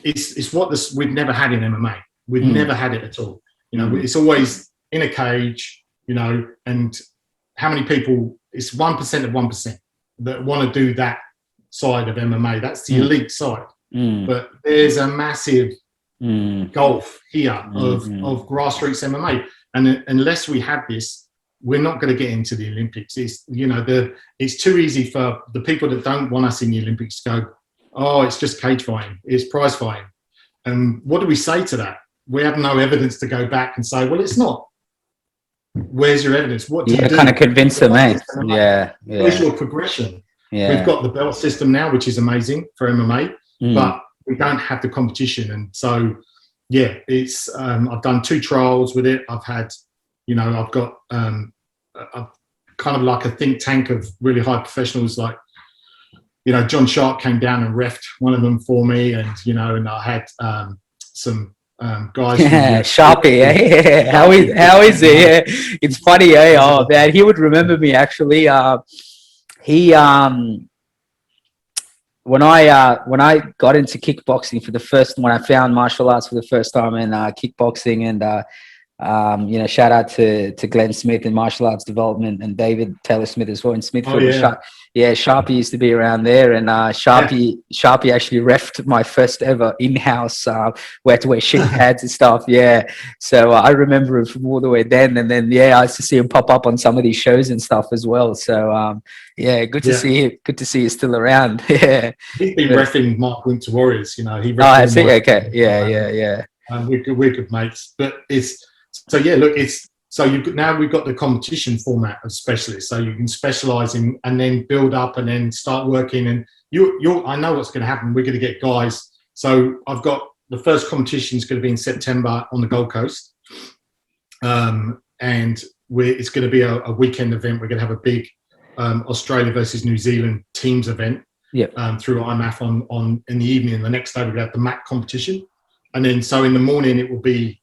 it's what we've never had in MMA. We've never had it at all. It's always in a cage, you know, and how many people, it's 1% of 1% that want to do that side of MMA. That's the elite side. But there's a massive gulf here of grassroots MMA. And unless we have this, we're not going to get into the Olympics. It's, you know, it's too easy for the people that don't want us in the Olympics to go, oh, it's just cage fighting, it's prize fighting. And what do we say to that? We have no evidence to go back and say, well, it's not. Where's your evidence? What do you do? Kind of convince them, eh? Yeah. Where's your progression? Yeah. We've got the belt system now, which is amazing for MMA, but we don't have the competition. And so, yeah, it's, I've done 2 trials with it. I've had, you know, I've got a kind of like a think tank of really high professionals, like, you know, John Sharp came down and refed one of them for me, and, you know, and I had some guys. Sharpie, eh? How is it? Yeah. It's funny, eh? Oh man, he would remember me actually. When I got into kickboxing for the first, when I found martial arts for the first time, and kickboxing, and you know, shout out to Glenn Smith in martial arts development, and David Taylor Smith as well in Smithfield. Sharpie used to be around there, and Sharpie actually refed my first ever in-house. We had to wear shin pads and stuff. Yeah, so I remember it from all the way then, and then I used to see him pop up on some of these shows and stuff as well. So good to see him. Good to see he's still around. Yeah, he's been refing Mark Wimp to Warriors. You know, he. I see. Okay. Yeah. We're good mates, but it's. So yeah, look, it's so now we've got the competition format of specialists, so you can specialize in and then build up and then start working. And I know what's going to happen. We're going to get guys. So I've got the first competition is going to be in September on the Gold Coast, and it's going to be a weekend event. We're going to have a big Australia versus New Zealand teams event. Through IMMAF on in the evening. The next day we're going to have the MAC competition. And then, so in the morning, it will be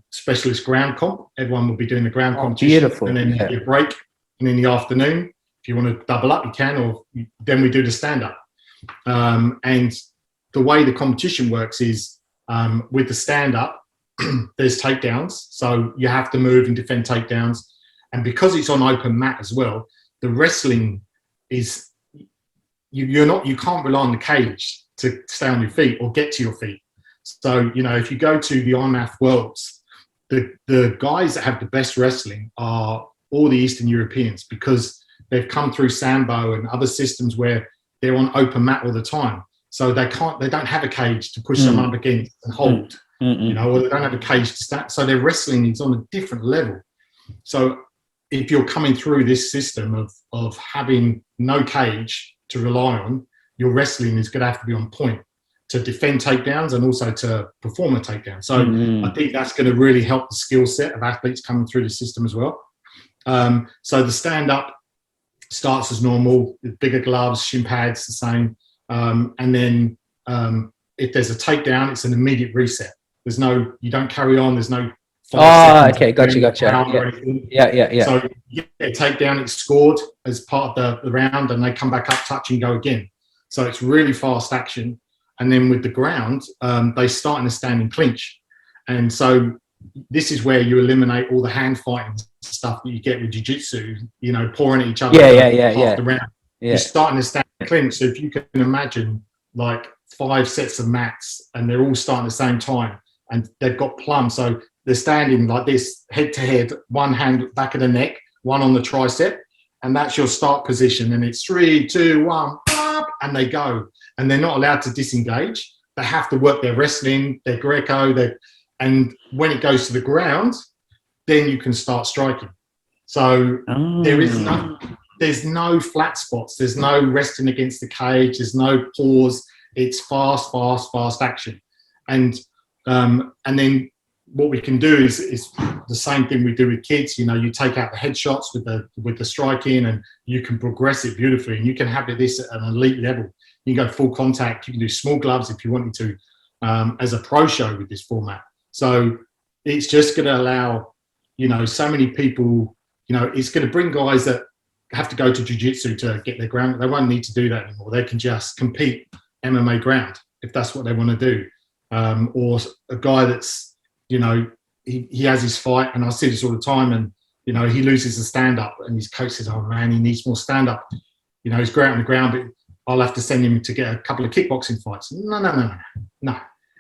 specialist ground comp. Everyone will be doing the ground competition. Beautiful. And then you get a break. And in the afternoon, if you want to double up, you can, or then we do the stand-up. And the way the competition works is with the stand-up, there's takedowns. So you have to move and defend takedowns. And because it's on open mat as well, the wrestling is, you can't rely on the cage to stay on your feet or get to your feet. So, you know, if you go to the IMMAF Worlds, the guys that have the best wrestling are all the Eastern Europeans, because they've come through Sambo and other systems where they're on open mat all the time. So they don't have a cage to push them up against and hold, you know, or they don't have a cage to stand. So their wrestling is on a different level. So if you're coming through this system of having no cage to rely on, your wrestling is going to have to be on point to defend takedowns and also to perform a takedown. So I think that's going to really help the skill set of athletes coming through the system as well. So the stand-up starts as normal, with bigger gloves, shin pads, the same. And then if there's a takedown, it's an immediate reset. You don't carry on. There's no 5 seconds. Okay, gotcha. Yeah. So you get a takedown, it's scored as part of the round, and they come back up, touch, and go again. So it's really fast action. And then with the ground, they start in a standing clinch. And so this is where you eliminate all the hand fighting stuff that you get with jiu-jitsu, you know, pouring at each other after the round. You start in a standing clinch. So if you can imagine like 5 sets of mats and they're all starting at the same time and they've got plumb. So they're standing like this, head to head, one hand back of the neck, one on the tricep, and that's your start position. And it's 3, 2, 1, and they go. And they're not allowed to disengage. They have to work their wrestling, their Greco, and when it goes to the ground, then you can start striking. So there's no flat spots. There's no resting against the cage. There's no pause. It's fast action. And then what we can do is the same thing we do with kids. You know, you take out the headshots with the striking, and you can progress it beautifully. And you can have this at an elite level. You can go full contact. You can do small gloves if you wanted to, as a pro show with this format. So it's just going to allow, you know, so many people, you know, it's going to bring guys that have to go to jiu-jitsu to get their ground. They won't need to do that anymore. They can just compete MMA ground if that's what they want to do. Or a guy that's, you know, he has his fight, and I see this all the time, and You know, he loses the stand up, and his coach says, "Oh man, he needs more stand up. You know, he's great on the ground, but I'll have to send him to get a couple of kickboxing fights." No.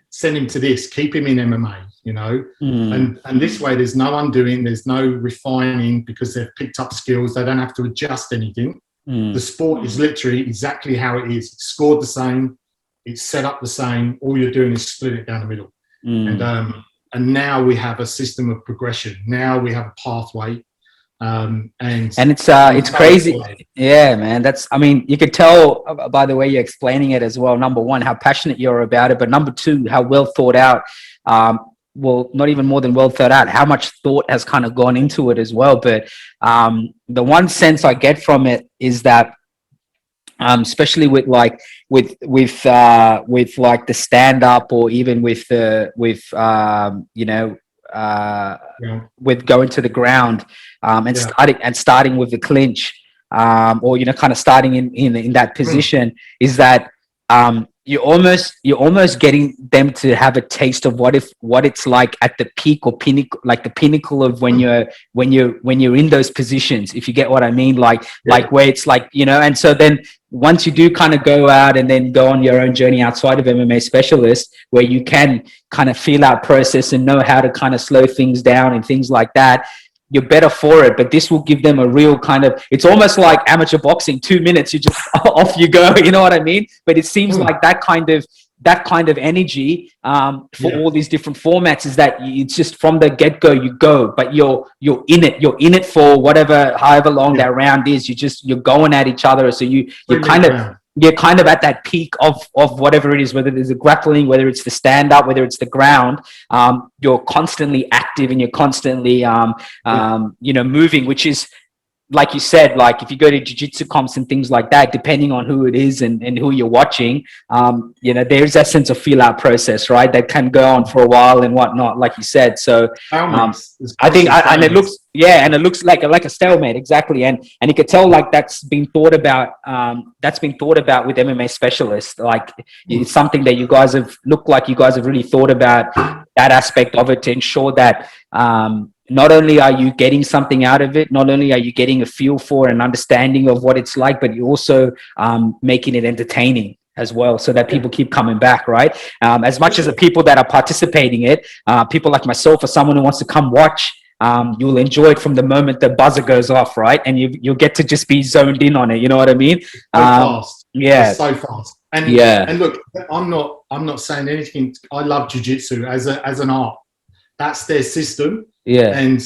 Send him to this. Keep him in MMA. You know, and this way, there's no undoing, there's no refining, because they've picked up skills. They don't have to adjust anything. The sport is literally exactly how it is. It's scored the same. It's set up the same. All you're doing is split it down the middle. And now we have a system of progression. Now we have a pathway. And it's crazy. Yeah, man. I mean, you could tell by the way you're explaining it as well. Number one, how passionate you're about it, but number two, how well thought out. Well, not even more than well thought out, how much thought has kind of gone into it as well. But the one sense I get from it is that, especially with like with like the stand up, or even with with going to the ground, and starting with the clinch, or kind of starting in that position, is that you're almost getting them to have a taste of what it's like at the peak or pinnacle, like the pinnacle of when you're in those positions, if you get what I mean, like where it's like, and so then once you do kind of go out and then go on your own journey outside of MMA Specialist, where you can kind of feel out process and know how to kind of slow things down and things like that, you're better for it. But this will give them a real kind of, it's almost like amateur boxing, 2 minutes, you just off you go, you know what I mean? But it seems like that kind of energy for all these different formats is that it's just from the get-go you go, but you're in it for however long that round is. You're going at each other, so you're kind of at that peak of whatever it is, whether there's a grappling, whether it's the stand up, whether it's the ground. You're constantly active and you're constantly moving, which is, like you said, like if you go to jiu-jitsu comps and things like that, depending on who it is and who you're watching, there's that sense of feel out process, right? That can go on for a while and whatnot, like you said. So I think, and it looks like a stalemate, exactly. And you could tell like that's been thought about with MMA Specialists. Like it's something that you guys have really thought about that aspect of it, to ensure that not only are you getting something out of it, not only are you getting a feel for an understanding of what it's like, but you're also making it entertaining as well, so that people keep coming back, right? As much as the people that are participating in it, people like myself or someone who wants to come watch, you'll enjoy it from the moment the buzzer goes off, right? And you'll get to just be zoned in on it. You know what I mean? Fast. Yeah. It's so fast. And look, I'm not saying anything. I love jiu-jitsu as an art. That's their system. Yeah.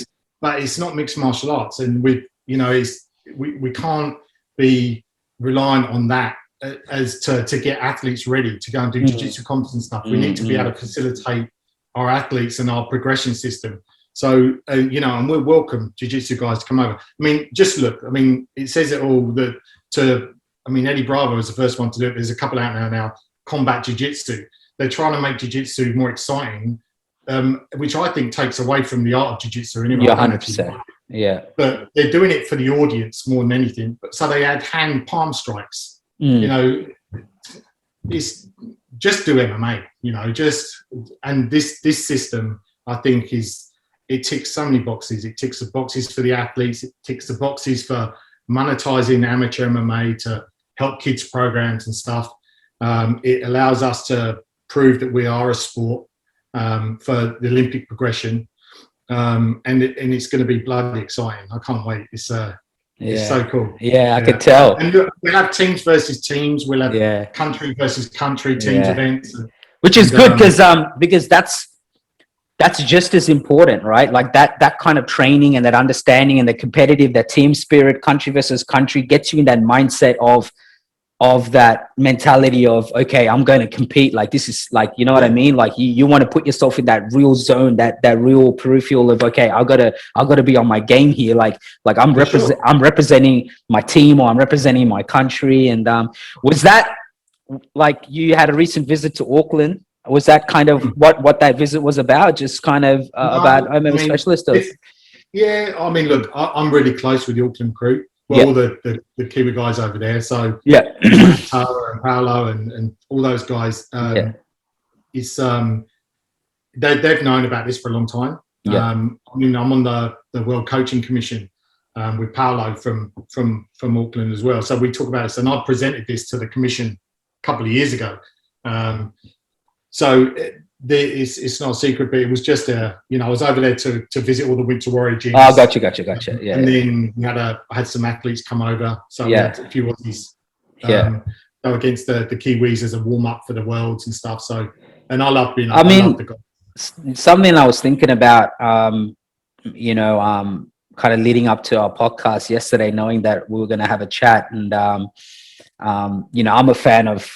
But it's not mixed martial arts, and we can't be reliant on that as to get athletes ready to go and do jiu-jitsu comps and stuff. We need to be able to facilitate our athletes and our progression system. So, and we'll welcome jiu-jitsu guys to come over. I mean, just look, I mean, it says it all Eddie Bravo was the first one to do it. There's a couple out now, combat jiu-jitsu. They're trying to make jiu-jitsu more exciting, which I think takes away from the art of jiu-jitsu anyway. Yeah, 100%. Yeah. But they're doing it for the audience more than anything. So they add hand palm strikes. It's just do MMA, and this system, I think, it ticks so many boxes. It ticks the boxes for the athletes. It ticks the boxes for monetizing amateur MMA to help kids programs and stuff. It allows us to prove that we are a sport for the Olympic progression, and it's going to be bloody exciting. I can't wait. It's so cool. Yeah, I could tell. And look, we'll have teams versus teams. We'll have country versus country teams events, which is good because that's just as important, right? Like that kind of training and that understanding and the competitive, that team spirit, country versus country, gets you in that mindset of that mentality of, okay, I'm going to compete. Like this is like, you know what I mean? Like you want to put yourself in that real zone, that real peripheral of, okay, I gotta be on my game here. Like I'm representing my team, or I'm representing my country. And was that, like, you had a recent visit to Auckland? Was that kind of what that visit was about? Just kind of about MMA Specialist stuff? Yeah, I mean, look, I'm really close with the Auckland crew. Well, all the Kiwi guys over there. So Tara and Paolo and all those guys. It's they've known about this for a long time. Yeah. I mean, I'm on the World Coaching Commission with Paolo from Auckland as well. So we talk about this, and I presented this to the commission a couple of years ago. So it's not a secret, but it was just I was over there to visit all the Winter Warrior gyms. Oh, gotcha. Yeah. And then I had some athletes come over. So we had a few Aussies go against the Kiwis as a warm up for the Worlds and stuff. So, and I love being. I love the guys. Something I was thinking about, kind of leading up to our podcast yesterday, knowing that we were going to have a chat, and I'm a fan of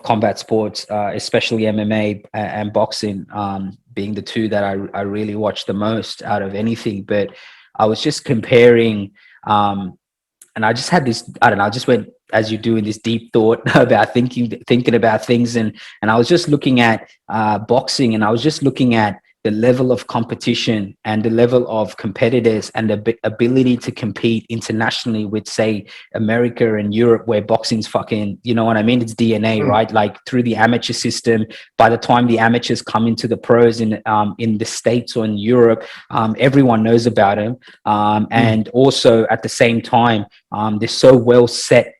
combat sports, especially MMA and boxing, being the two that I really watch the most out of anything. But I was just comparing, and I just had this, I don't know, I just went, as you do, in this deep thought about thinking about things, and I was just looking at boxing, and I was just looking at the level of competition and the level of competitors and the ability to compete internationally with, say, America and Europe, where boxing's fucking, you know what I mean? It's DNA, right? Like through the amateur system, by the time the amateurs come into the pros in the States or in Europe, everyone knows about them. And also at the same time, they're so well set.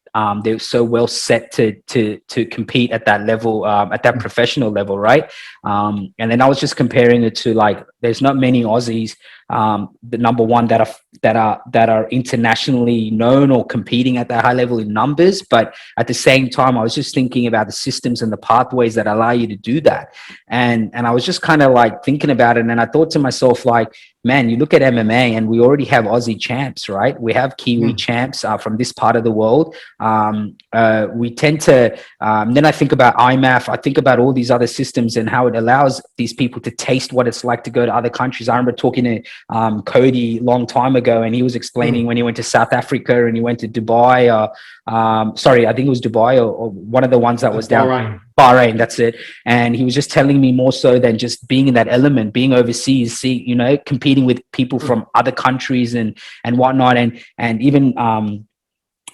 They're so well set to compete at that level, at that professional level, right? And then I was just comparing it to, like, there's not many Aussies, the number one, that are internationally known or competing at that high level in numbers. But at the same time, I was just thinking about the systems and the pathways that allow you to do that. And I was just kind of like thinking about it, and I thought to myself, like, man, you look at MMA and we already have Aussie champs, right? We have Kiwi champs from this part of the world. We tend to, then I think about IMMAF, I think about all these other systems and how it allows these people to taste what it's like to go to other countries. I remember talking to Cody a long time ago, and he was explaining when he went to South Africa and he went to Dubai, sorry, I think it was Dubai or one of the ones that was down. Bahrain, that's it. And he was just telling me, more so than just being in that element, being overseas, competing with people from other countries and whatnot, and even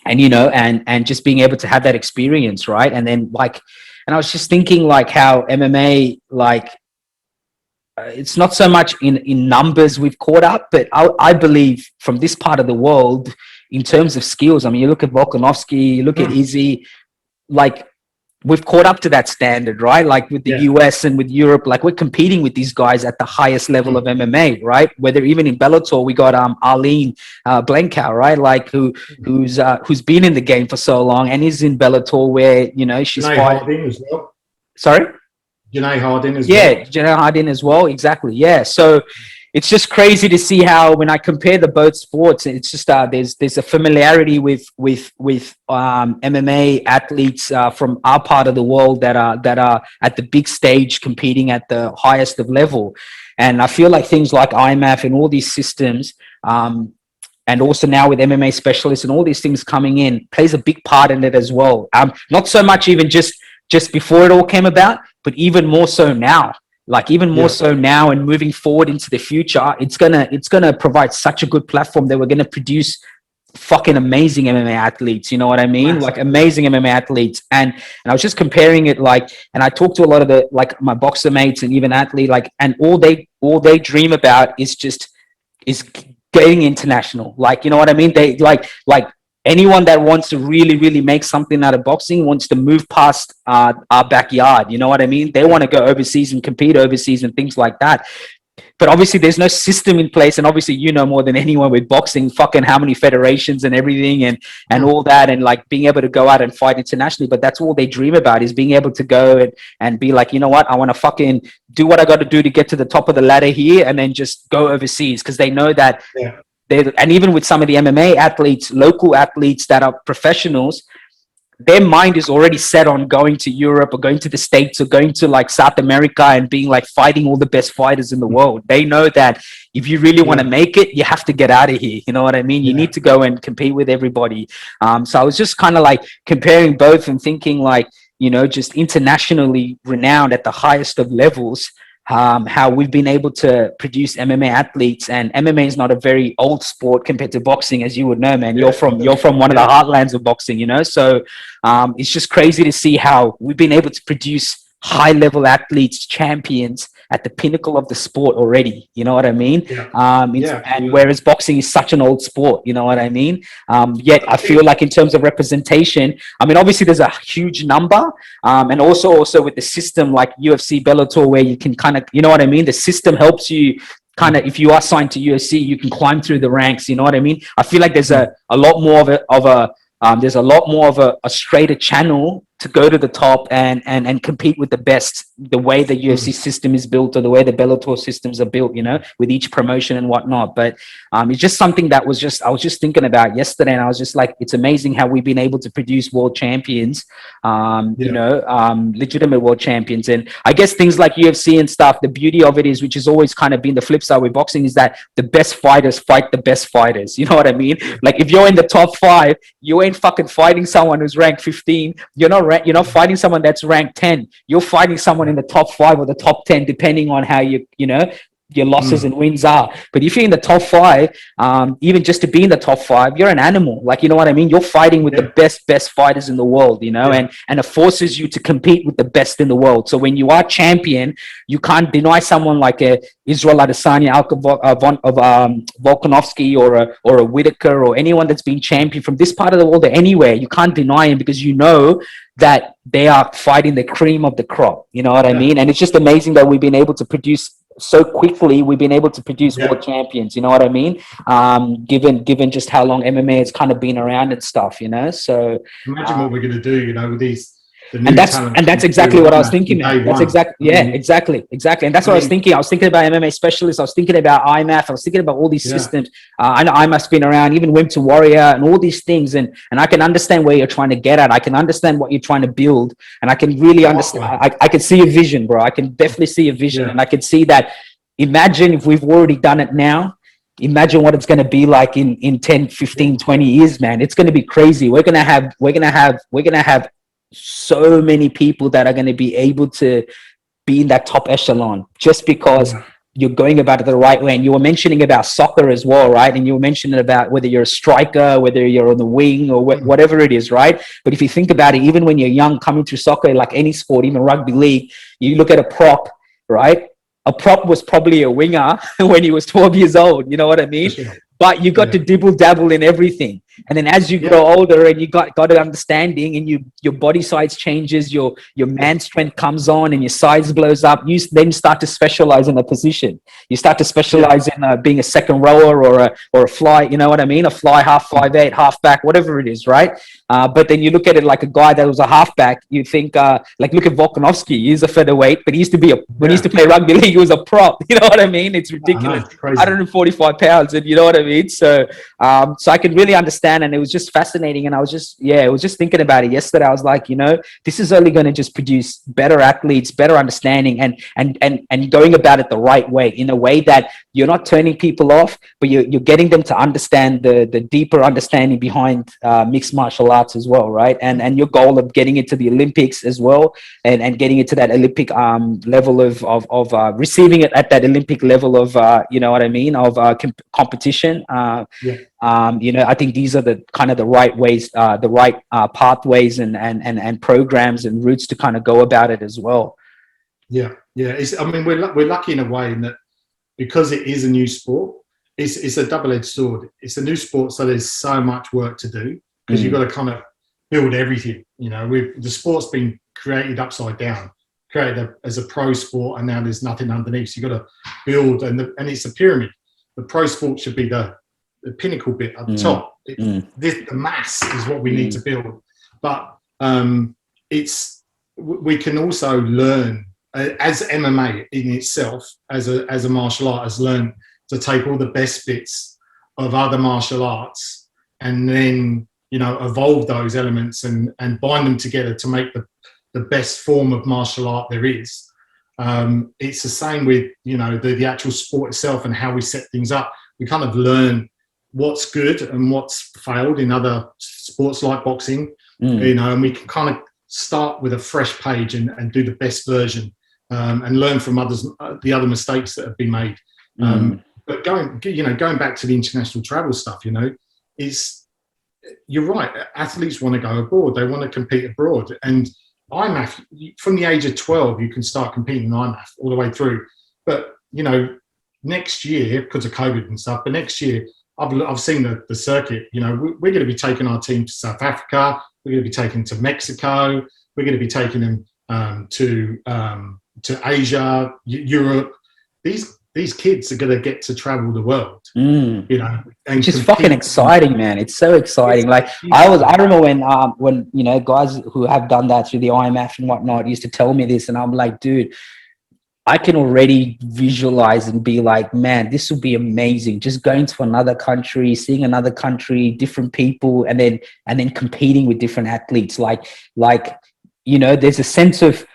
and just being able to have that experience, right? And then, like, and I was just thinking, like, how MMA, like, it's not so much in numbers we've caught up, but I believe from this part of the world, in terms of skills, I mean, you look at Volkanovski, you look at Izzy, like, we've caught up to that standard, right? Like with the US and with Europe, like, we're competing with these guys at the highest level of MMA, right? Whether even in Bellator, we got Arlene Blencow, right? Like who's been in the game for so long and is in Bellator, where she's Harding as well. Sorry, Janae Harding as well. Yeah, Janae Harding as well. Exactly. Yeah. So it's just crazy to see how, when I compare the both sports, it's just there's a familiarity with MMA athletes from our part of the world that are at the big stage competing at the highest of level. And I feel like things like IMMAF and all these systems, and also now with MMA specialists and all these things coming in, plays a big part in it as well. Not so much even just before it all came about, but even more so now. Like, even more so now and moving forward into the future, it's gonna provide such a good platform that we're gonna produce fucking amazing MMA athletes. You know what I mean? Like, amazing MMA athletes. And I was just comparing it, like, and I talked to a lot of my boxer mates and even athlete, like, and all they dream about is getting international. Like, you know what I mean? They like anyone that wants to really, really make something out of boxing wants to move past our backyard. You know what I mean? They want to go overseas and compete overseas and things like that. But obviously there's no system in place. And obviously, more than anyone with boxing, fucking how many federations and everything and all that, and like being able to go out and fight internationally. But that's all they dream about, is being able to go and be like, you know what, I want to fucking do what I got to do to get to the top of the ladder here, and then just go overseas, because they know that and even with some of the MMA athletes, local athletes that are professionals, their mind is already set on going to Europe or going to the States or going to like South America and being like fighting all the best fighters in the world. They know that if you really want to make it, you have to get out of here. You know what I mean? You need to go and compete with everybody. So I was just kind of like comparing both and thinking, like, just internationally renowned at the highest of levels, how we've been able to produce MMA athletes. And MMA is not a very old sport compared to boxing, as you would know, man. You're from one of the heartlands of boxing, so it's just crazy to see how we've been able to produce high level athletes, champions at the pinnacle of the sport already. You know what I mean? Yeah. And whereas boxing is such an old sport, you know what I mean? Yet I feel like in terms of representation, I mean, obviously there's a huge number, and also with the system like UFC, Bellator, where you can kind of, you know what I mean? The system helps you kind of, if you are signed to UFC, you can climb through the ranks. You know what I mean? I feel like there's a lot more there's a lot more of a straighter channel to go to the top and compete with the best, the way the UFC system is built, or the way the Bellator systems are built, you know, with each promotion and whatnot. But it's just something that I was just thinking about yesterday, and I was just like, it's amazing how we've been able to produce world champions, you know, legitimate world champions. And I guess things like UFC and stuff, the beauty of it is, which has always kind of been the flip side with boxing, is that the best fighters fight the best fighters. You know what I mean? Like if you're in the top 5, you ain't fucking fighting someone who's ranked 15. You're not fighting someone that's ranked 10. You're fighting someone in the top 5 or the top 10, depending on how you know, your losses and wins are. But if you're in the top 5, even just to be in the top 5, you're an animal. Like, you know what I mean? You're fighting with the best fighters in the world, you know, and it forces you to compete with the best in the world. So when you are champion, you can't deny someone like a Israel Adesanya, Volkanovski, or a Whitaker, or anyone that's been champion from this part of the world or anywhere. You can't deny him, because you know that they are fighting the cream of the crop. You know what I mean? And it's just amazing that we've been able to produce so quickly. We've been able to produce world champions. You know what I mean? Given just how long MMA has kind of been around and stuff. You know, so imagine what we're going to do. You know, with these. And that's exactly what I was thinking, man. That's exactly, exactly. And that's what I was thinking. I was thinking about MMA specialists. I was thinking about IMMAF. I was thinking about all these systems. I know IMMAF's been around, even Wimp to Warrior, and all these things. And I can understand where you're trying to get at. I can understand what you're trying to build, and I can really understand. I can see a vision, bro. I can definitely see a vision, and I can see that. Imagine if we've already done it now. Imagine what it's going to be like in 10, 15, 20 years, man. It's going to be crazy. We're going to have so many people that are going to be able to be in that top echelon, just because you're going about it the right way. And you were mentioning about soccer as well, right? And you were mentioning about whether you're a striker, whether you're on the wing, or whatever it is, right? But if you think about it, even when you're young, coming through soccer, like any sport, even rugby league, you look at a prop, right? A prop was probably a winger when he was 12 years old. You know what I mean? But you got to dibble dabble in everything. And then as you grow older and you got an understanding, and your body size changes, your man strength comes on, and your size blows up, you then start to specialize in a position. You start to specialize in being a second rower or a fly, you know what I mean? A fly, half 5'8", half back, whatever it is, right? But then you look at it like a guy that was a halfback. You think like, look at Volkanovski. He's a featherweight, but he used to be when he used to play rugby league, he was a prop. You know what I mean? It's ridiculous. 145 pounds, and you know what I mean? So I can really understand, and it was just fascinating. And I was just thinking about it yesterday. I was like, you know, this is only going to just produce better athletes, better understanding, and going about it the right way, in a way that you're not turning people off, but you're getting them to understand the deeper understanding behind mixed martial arts as well, right? And your goal of getting into the Olympics as well, and getting into that Olympic level of receiving it at that Olympic level of you know what I mean, of competition. You know, I think these are the kind of the right ways, the right pathways and programs and routes to kind of go about it as well. I mean, we're lucky in a way in that, because it is a new sport, it's a double-edged sword. It's a new sport, so there's so much work to do, because you've got to kind of build everything. You know, the sport's been created upside down, created as a pro sport, and now there's nothing underneath. So you've got to build, and it's a pyramid. The pro sport should be the pinnacle bit at the top. The mass is what we need to build. But we can also learn, as MMA in itself, as a martial art, has learned to take all the best bits of other martial arts, and then, you know, evolve those elements and bind them together to make the best form of martial art there is. It's the same with, you know, the actual sport itself and how we set things up. We kind of learn what's good and what's failed in other sports like boxing, you know, and we can kind of start with a fresh page and do the best version, and learn from others, the other mistakes that have been made. But going back to the international travel stuff, you know, you're right. Athletes want to go abroad. They want to compete abroad. And IMMAF, from the age of 12, you can start competing in IMMAF all the way through. But, you know, next year, because of COVID and stuff, but next year, I've seen the circuit. You know, we're going to be taking our team to South Africa. We're going to be taking to Mexico. We're going to be taking them to Asia, Europe. These kids are going to get to travel the world. You know, and which is fucking exciting, man. It's so exciting. Like I remember when you know, guys who have done that through the IMF and whatnot used to tell me this, and I'm like, dude, I can already visualize and be like, man, this will be amazing. Just going to another country, seeing another country, different people, and then competing with different athletes. Like, you know, there's a sense of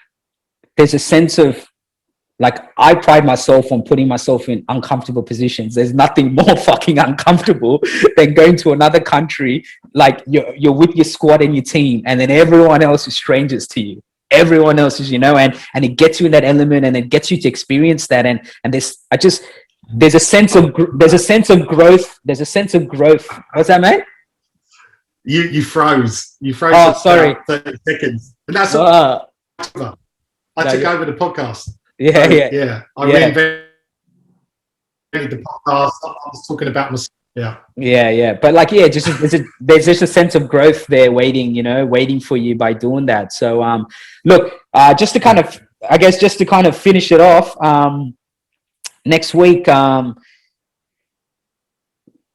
like, I pride myself on putting myself in uncomfortable positions. There's nothing more fucking uncomfortable than going to another country. Like you're with your squad and your team, and then everyone else is strangers to you. Everyone else is, you know, and it gets you in that element, and it gets you to experience that. And there's a sense of growth. There's a sense of growth. What's that, mate? You froze. You froze. Oh, sorry. 30 seconds. And that's all. I took over the podcast. Yeah. I reinvented the podcast. I was talking about myself. Yeah. But like, yeah, there's just a sense of growth there waiting for you by doing that. So look, just to kind of finish it off, next week,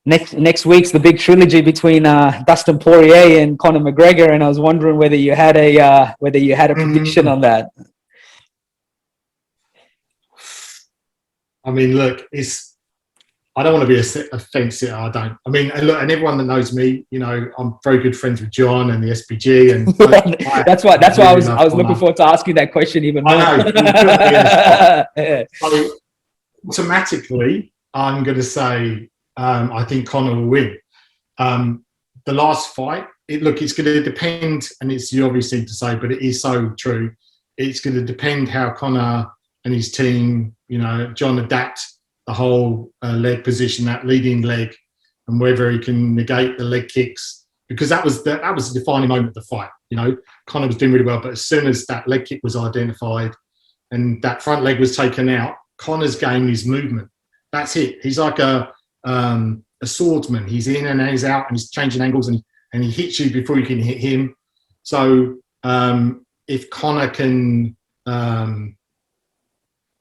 next week's the big trilogy between Dustin Poirier and Conor McGregor, and I was wondering whether you had a prediction on that. I mean, look, I don't want to be a fence sitter. I don't. I mean, and look, and everyone that knows me, you know, I'm very good friends with John and the SPG, and that's why I was looking forward to asking that question even more. I know. So automatically, I'm going to say I think Conor will win. The last fight, it's going to depend, and it's the obvious thing to say, but it is so true. It's going to depend how Conor and his team, you know, John adapt the whole leg position, that leading leg, and whether he can negate the leg kicks, because that was the defining moment of the fight. You know, Conor was doing really well, but as soon as that leg kick was identified and that front leg was taken out, Conor's game is movement. That's it. He's like a swordsman. He's in and he's out, and he's changing angles, and he hits you before you can hit him. So if Conor can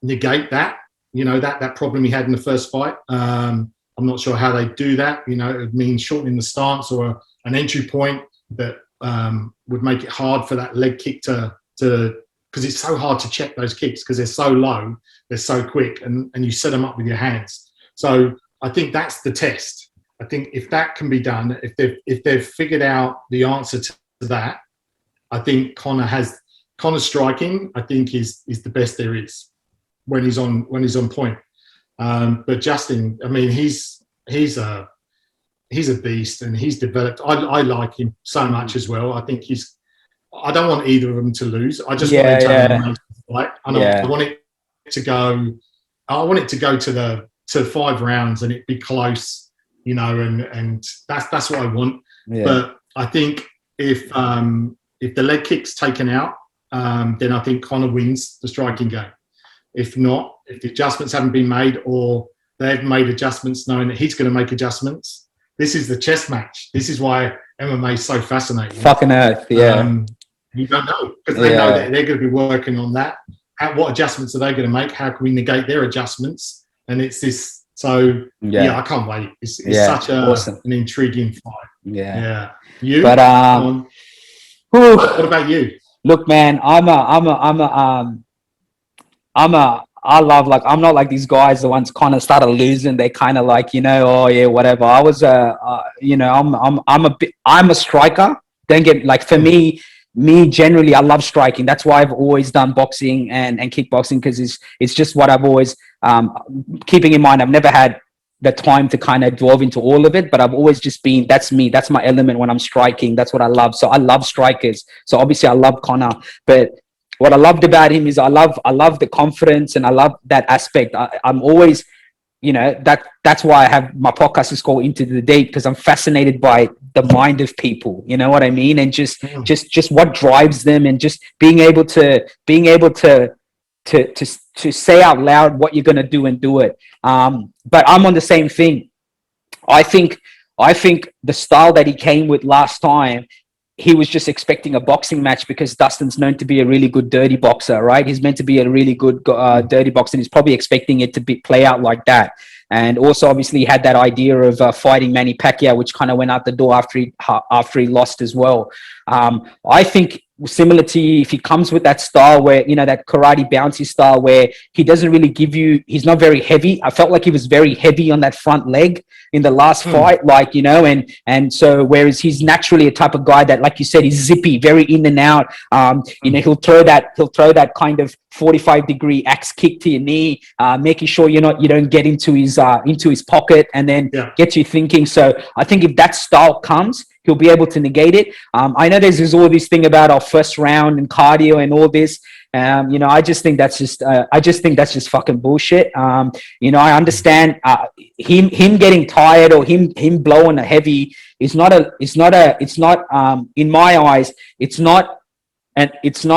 negate that, you know, that problem he had in the first fight. I'm not sure how they do that. You know, it means shortening the stance or an entry point that would make it hard for that leg kick to because it's so hard to check those kicks because they're so low, they're so quick, and you set them up with your hands. So I think that's the test. I think if that can be done, if they've figured out the answer to that, I think Conor's striking, I think is the best there is when he's on point. But Justin, I mean, he's a beast, and he's developed. I like him so much as well. I think I don't want either of them to lose. I just want him to have an amazing fight. And I want it to go. I want it to go to 5 rounds and it be close, you know, and that's what I want. Yeah. But I think if the leg kick's taken out, then I think Conor wins the striking game. If not, if the adjustments haven't been made, or they've made adjustments knowing that he's going to make adjustments, this is the chess match. This is why MMA is so fascinating. Fucking earth, yeah. You don't know, because they know that they're going to be working on that. What adjustments are they going to make? How can we negate their adjustments? And it's this. So I can't wait. It's such an intriguing fight. Yeah. You? But what about you? Look, man, I'm not like these guys. The ones kind of started losing, they kind of like, you know, oh yeah, whatever. I was you know, I'm a striker. Don't get, like, for me generally, I love striking. That's why I've always done boxing and kickboxing, because it's just what I've always keeping in mind. I've never had the time to kind of delve into all of it, but I've always just been, that's me, that's my element when I'm striking. That's what I love. So I love strikers. So obviously I love Conor, but what I loved about him is I love the confidence, and I love that aspect. I'm always you know, that's why I have my podcast is called Into the Deep, because I'm fascinated by the mind of people, you know what I mean? And just what drives them, and just being able to say out loud what you're going to do and do it. But I'm on the same thing. I think the style that he came with last time, he was just expecting a boxing match, because Dustin's known to be a really good dirty boxer, right? He's meant to be a really good dirty boxer, and he's probably expecting it to play out like that. And also, obviously, he had that idea of fighting Manny Pacquiao, which kind of went out the door after he lost as well. I think similar to you, if he comes with that style where, you know, that karate bouncy style where he doesn't really give you, he's not very heavy. I felt like he was very heavy on that front leg in the last fight, like, you know, and so whereas he's naturally a type of guy that, like you said, he's zippy, very in and out. You know, he'll throw that kind of 45-degree axe kick to your knee, making sure you don't get into his pocket, and then get you thinking. So I think if that style comes, he'll be able to negate it. I know there's all this thing about our first round and cardio and all this. You know, I just think that's just fucking bullshit. You know, I understand him getting tired, or him blowing a heavy is not in my eyes, it's not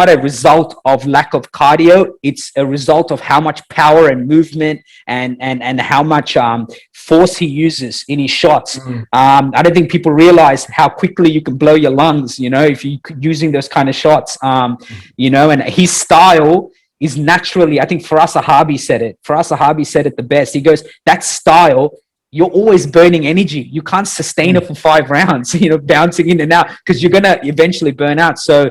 a result of lack of cardio. It's a result of how much power and movement and how much force he uses in his shots. I don't think people realize how quickly you can blow your lungs, you know, if you're using those kind of shots. You know, and his style is naturally, I think Faraz Sahabi said it the best. He goes, that style, you're always burning energy. You can't sustain it for 5 rounds, you know, bouncing in and out, because you're going to eventually burn out. So,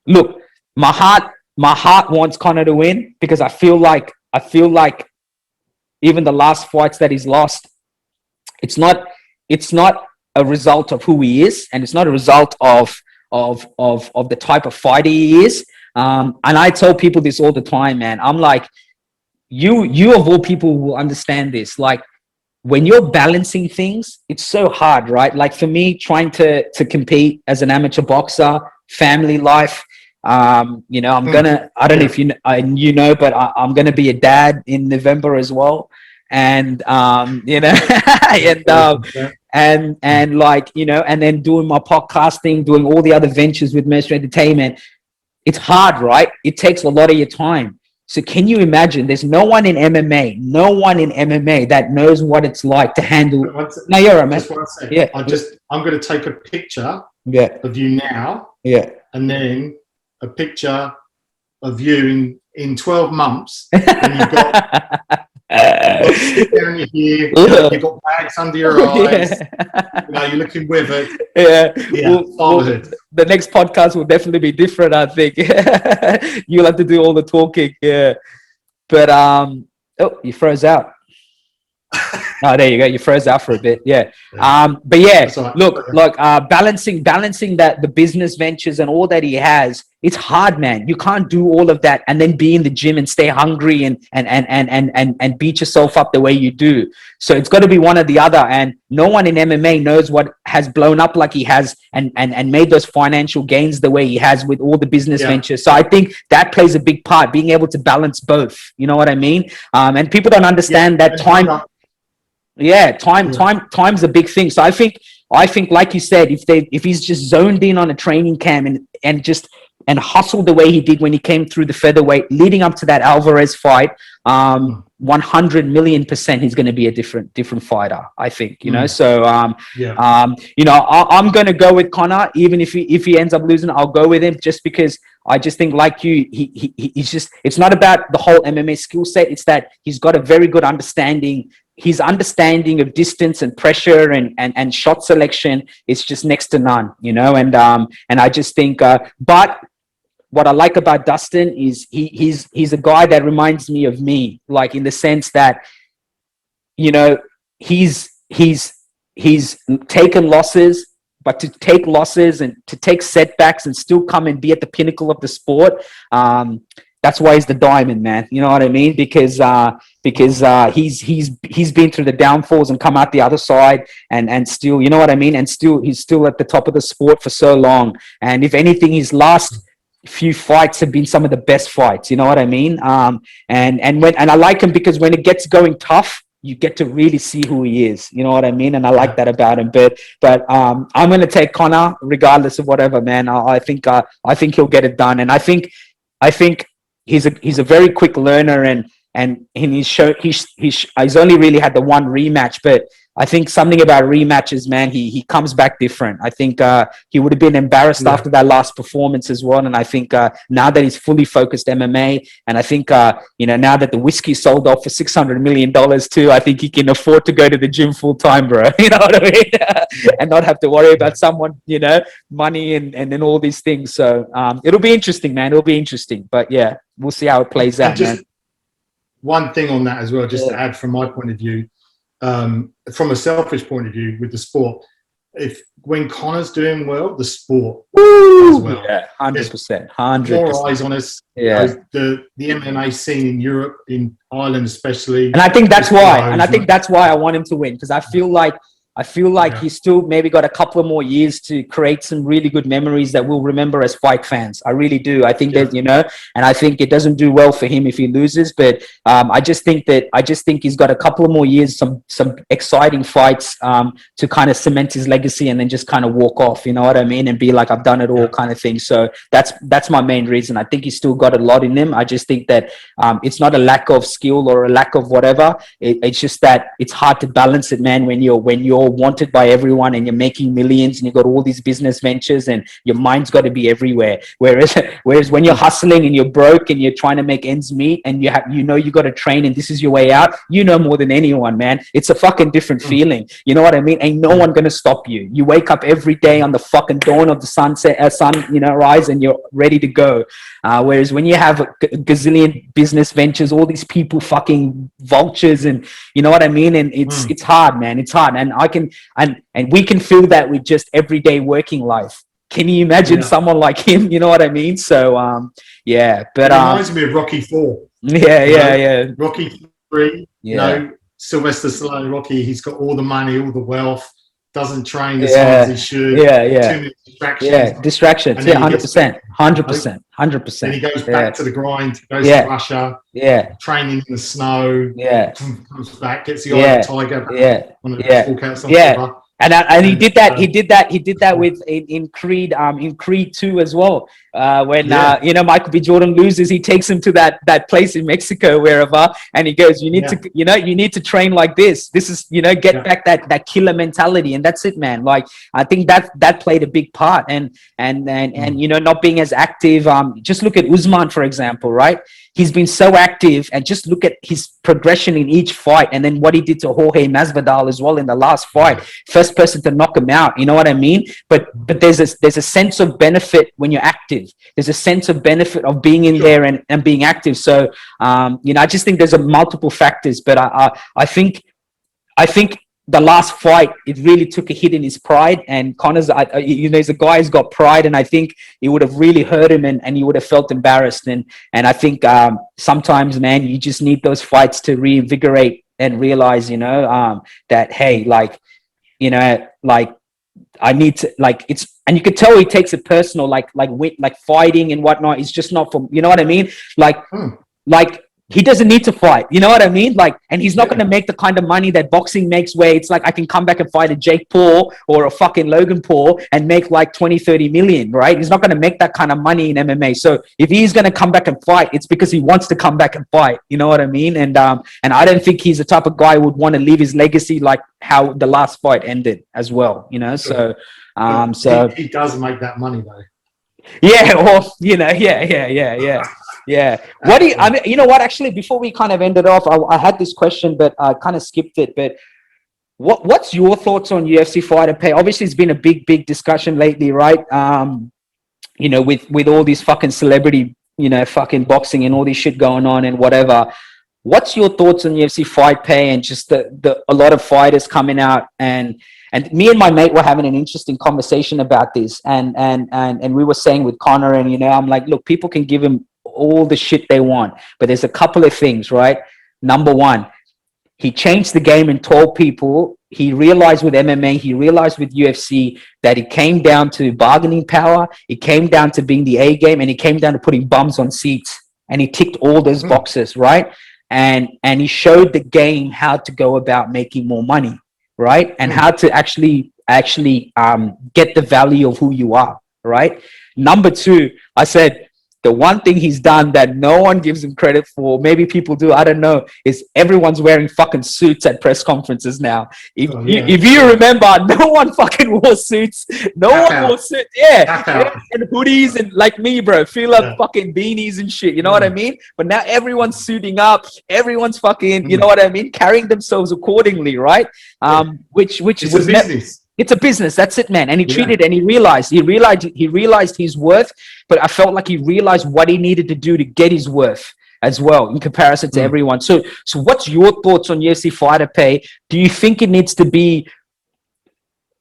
look, my heart wants Conor to win, because I feel like even the last fights that he's lost, it's not a result of who he is, and it's not a result of the type of fighter he is. And I tell people this all the time, man. I'm like, you of all people will understand this. Like, when you're balancing things, it's so hard, right? Like for me, trying to compete as an amateur boxer, family life. You know, I don't know if you know, but I'm going to be a dad in November as well. And, you know, and like, you know, and then doing my podcasting, doing all the other ventures with Mercenary Entertainment. It's hard, right? It takes a lot of your time. So can you imagine, there's no one in MMA that knows what it's like to handle. No, you're right, man. Yeah. I'm going to take a picture of you now. Yeah. And then a picture of you in 12 months. And you've got shit down your hair, you've got bags under your eyes. You know, you're looking withered. Yeah. Well, the next podcast will definitely be different, I think. You'll have to do all the talking. Yeah. But oh, you froze out. Oh, there you go. You froze out for a bit. Yeah. But yeah, look, balancing that, the business ventures and all that he has, it's hard, man. You can't do all of that and then be in the gym and stay hungry and beat yourself up the way you do. So it's got to be one or the other. And no one in MMA knows what has blown up like he has and made those financial gains the way he has with all the business ventures. So I think that plays a big part, being able to balance both. You know what I mean? And people don't understand that time. Time's a big thing. So I think, like you said, if he's just zoned in on a training camp and hustled the way he did when he came through the featherweight, leading up to that Alvarez fight, 100,000,000% he's going to be a different fighter, I think, you know. So, you know, I'm going to go with Conor, even if he ends up losing, I'll go with him, just because I just think, like you, he's just, it's not about the whole MMA skill set. It's that he's got a very good understanding. His understanding of distance and pressure and shot selection is just next to none, you know. And I just think, but what I like about Dustin is he's a guy that reminds me of me, like in the sense that, you know, he's taken losses, but to take losses and to take setbacks and still come and be at the pinnacle of the sport, that's why he's the diamond, man. You know what I mean? Because he's been through the downfalls and come out the other side and still, you know what I mean? And still, he's still at the top of the sport for so long. And if anything, his last few fights have been some of the best fights. You know what I mean? And I like him because when it gets going tough, you get to really see who he is. You know what I mean? And I like that about him. But I'm going to take Conor regardless of whatever, man. I think he'll get it done. And I think he's a very quick learner, and he's only really had the one rematch, but I think something about rematches, man, he comes back different. I think he would have been embarrassed after that last performance as well. And I think now that he's fully focused MMA, and I think, now that the whiskey sold off for $600 million too, I think he can afford to go to the gym full time, bro. You know what I mean? And not have to worry about someone, money and then all these things. So it'll be interesting, man. It'll be interesting. But yeah, we'll see how it plays out, man. One thing on that as well, just to add from my point of view, from a selfish point of view with the sport, when Conor's doing well, the sport does well. Yeah, 100%. More eyes on us. Yeah, the MMA scene in Europe, in Ireland especially, and I think that's why. And I think that's why I want him to win, because I feel like he's still maybe got a couple of more years to create some really good memories that we'll remember as fight fans. I really do. I think that, and I think it doesn't do well for him if he loses, but I just think he's got a couple of more years, some exciting fights to kind of cement his legacy and then just kind of walk off, you know what I mean? And be like, I've done it all kind of thing. So that's my main reason. I think he's still got a lot in him. I just think that it's not a lack of skill or a lack of whatever. It's just that it's hard to balance it, man, when you're wanted by everyone and you're making millions and you've got all these business ventures and your mind's got to be everywhere. Whereas when you're hustling and you're broke and you're trying to make ends meet and you got to train and this is your way out, more than anyone, man. It's a fucking different feeling. You know what I mean? Ain't no one going to stop you. You wake up every day on the fucking dawn of the sun, rise, and you're ready to go. Whereas when you have a gazillion business ventures, all these people fucking vultures, and you know what I mean? And it's hard, man. It's hard. And and we can feel that with just everyday working life. Can you imagine someone like him? You know what I mean? So but it reminds me of Rocky 4. Yeah. Rocky 3. Sylvester Stallone, Rocky. He's got all the money, all the wealth. Doesn't train as hard as he should. Too many distractions. Yeah, distractions. 100%. Then he goes back to the grind. Goes to Russia. Training in the snow. Comes back, gets the eye of the tiger. Walk out And he did that. He did that with in Creed 2 as well. When Michael B. Jordan loses, he takes him to that place in Mexico, wherever, and he goes, "You need to, you need to train like this. This is, get back that killer mentality." And that's it, man. Like I think that played a big part. And not being as active. Just look at Usman, for example, right? He's been so active, and just look at his progression in each fight, and then what he did to Jorge Masvidal as well in the last fight. First person to knock him out. You know what I mean? But there's a sense of benefit when you're active. There's a sense of benefit of being in there and being active. So I just think there's a multiple factors. But I think the last fight, it really took a hit in his pride, and Conor's, he's a guy who's got pride, and I think it would have really hurt him, and he would have felt embarrassed. And I think sometimes, man, you just need those fights to reinvigorate and realize, that, hey, I need to, it's, and you could tell he takes it personal, like fighting and whatnot. It's just not for, you know what I mean? Like he doesn't need to fight. You know what I mean? And he's not going to make the kind of money that boxing makes, where it's like, I can come back and fight a Jake Paul or a fucking Logan Paul and make like 20, 30 million, right? He's not going to make that kind of money in MMA. So if he's going to come back and fight, it's because he wants to come back and fight. You know what I mean? And I don't think he's the type of guy who would want to leave his legacy like how the last fight ended as well, So he does make that money though. Yeah, well, yeah. What do you? I mean, you know what? Actually, before we kind of ended off, I had this question, but I kind of skipped it. But what's your thoughts on UFC fighter pay? Obviously, it's been a big discussion lately, right? With all these fucking celebrity, fucking boxing and all this shit going on and whatever. What's your thoughts on UFC fight pay and just a lot of fighters coming out and me and my mate were having an interesting conversation about this, and we were saying with Conor, and I'm like, look, people can give him all the shit they want, but there's a couple of things, right? Number one, he changed the game and told people, he realized with MMA, he realized with UFC that it came down to bargaining power, it came down to being the A game, and it came down to putting bums on seats, and he ticked all those boxes, right? and he showed the game how to go about making more money, right? And how to actually get the value of who you are, right? Number two, I said, the one thing he's done that no one gives him credit for, maybe people do, I don't know, is everyone's wearing fucking suits at press conferences now. If you remember, no one fucking wore suits. No one wore suits. Yeah. And hoodies and like me, bro, feel up fucking beanies and shit. You know what I mean? But now everyone's suiting up. Everyone's fucking, you know what I mean? Carrying themselves accordingly, right? Which it's a business. It's a business. That's it, man. And he treated, and he realized his worth, but I felt like he realized what he needed to do to get his worth as well in comparison to everyone. So what's your thoughts on UFC fighter pay? Do you think it needs to be,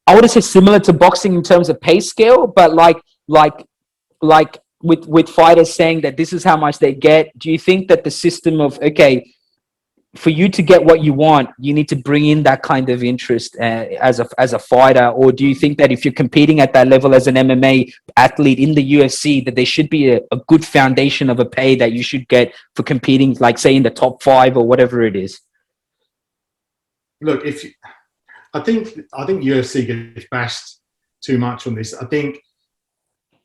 I wouldn't say similar to boxing in terms of pay scale, but like with fighters saying that this is how much they get? Do you think that the system of, okay, for you to get what you want, you need to bring in that kind of interest as a fighter? Or do you think that if you're competing at that level as an MMA athlete in the UFC, that there should be a good foundation of a pay that you should get for competing, like say in the top 5 or whatever it is? Look, I think UFC gets bashed too much on this. I think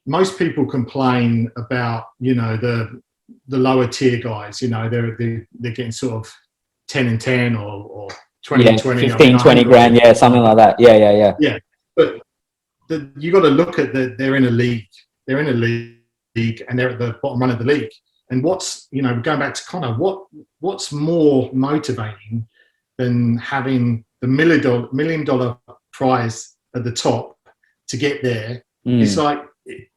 most people complain about, you know, the lower tier guys, you know, they're getting sort of 10 and 10 or 20 and 20. 15, 20 grand, yeah, something like that. Yeah. Yeah, but you got to look at they're in a league. They're in a league, and they're at the bottom run of the league. And what's, you know, going back to Connor, what's more motivating than having the $1 million prize at the top to get there? It's like,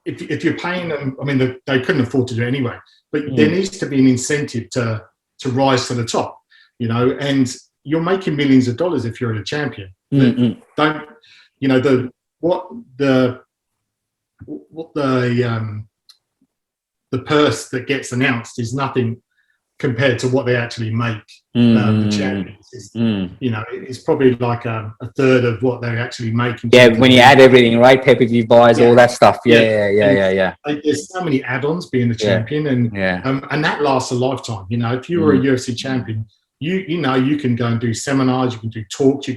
if you're paying them, I mean, they couldn't afford to do it anyway, but there needs to be an incentive to rise to the top, you know, and you're making millions of dollars if you're a champion. Don't, you know, what the purse that gets announced is nothing compared to what they actually make. The champions, you know, it's probably like a third of what they actually make. Yeah, when you add everything, right? Pay-per-view buys, all that stuff. Yeah. There's so many add-ons being the champion, and that lasts a lifetime. You know, if you were a UFC champion, you know, you can go and do seminars, you can do talks.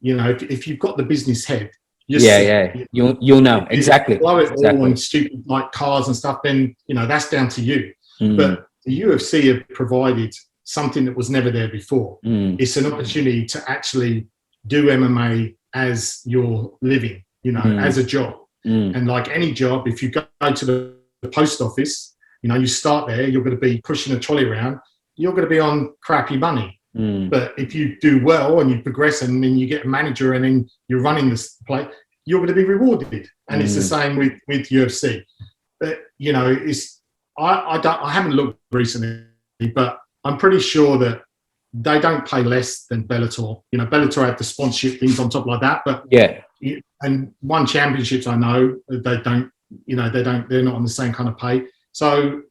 You know, if you've got the business head, you'll know exactly. Blow it all on stupid like cars and stuff, then you know that's down to you. But the UFC have provided something that was never there before. It's an opportunity to actually do MMA as your living, you know, as a job. And like any job, if you go to the post office, you know, you start there, you're going to be pushing a trolley around, you're going to be on crappy money. But if you do well and you progress and then you get a manager and then you're running this play, you're going to be rewarded. And it's the same with UFC. But, you know, I haven't looked recently, but I'm pretty sure that they don't pay less than Bellator. You know, Bellator have the sponsorship things on top like that, but and one championships I know they don't. You know, they're not on the same kind of pay. So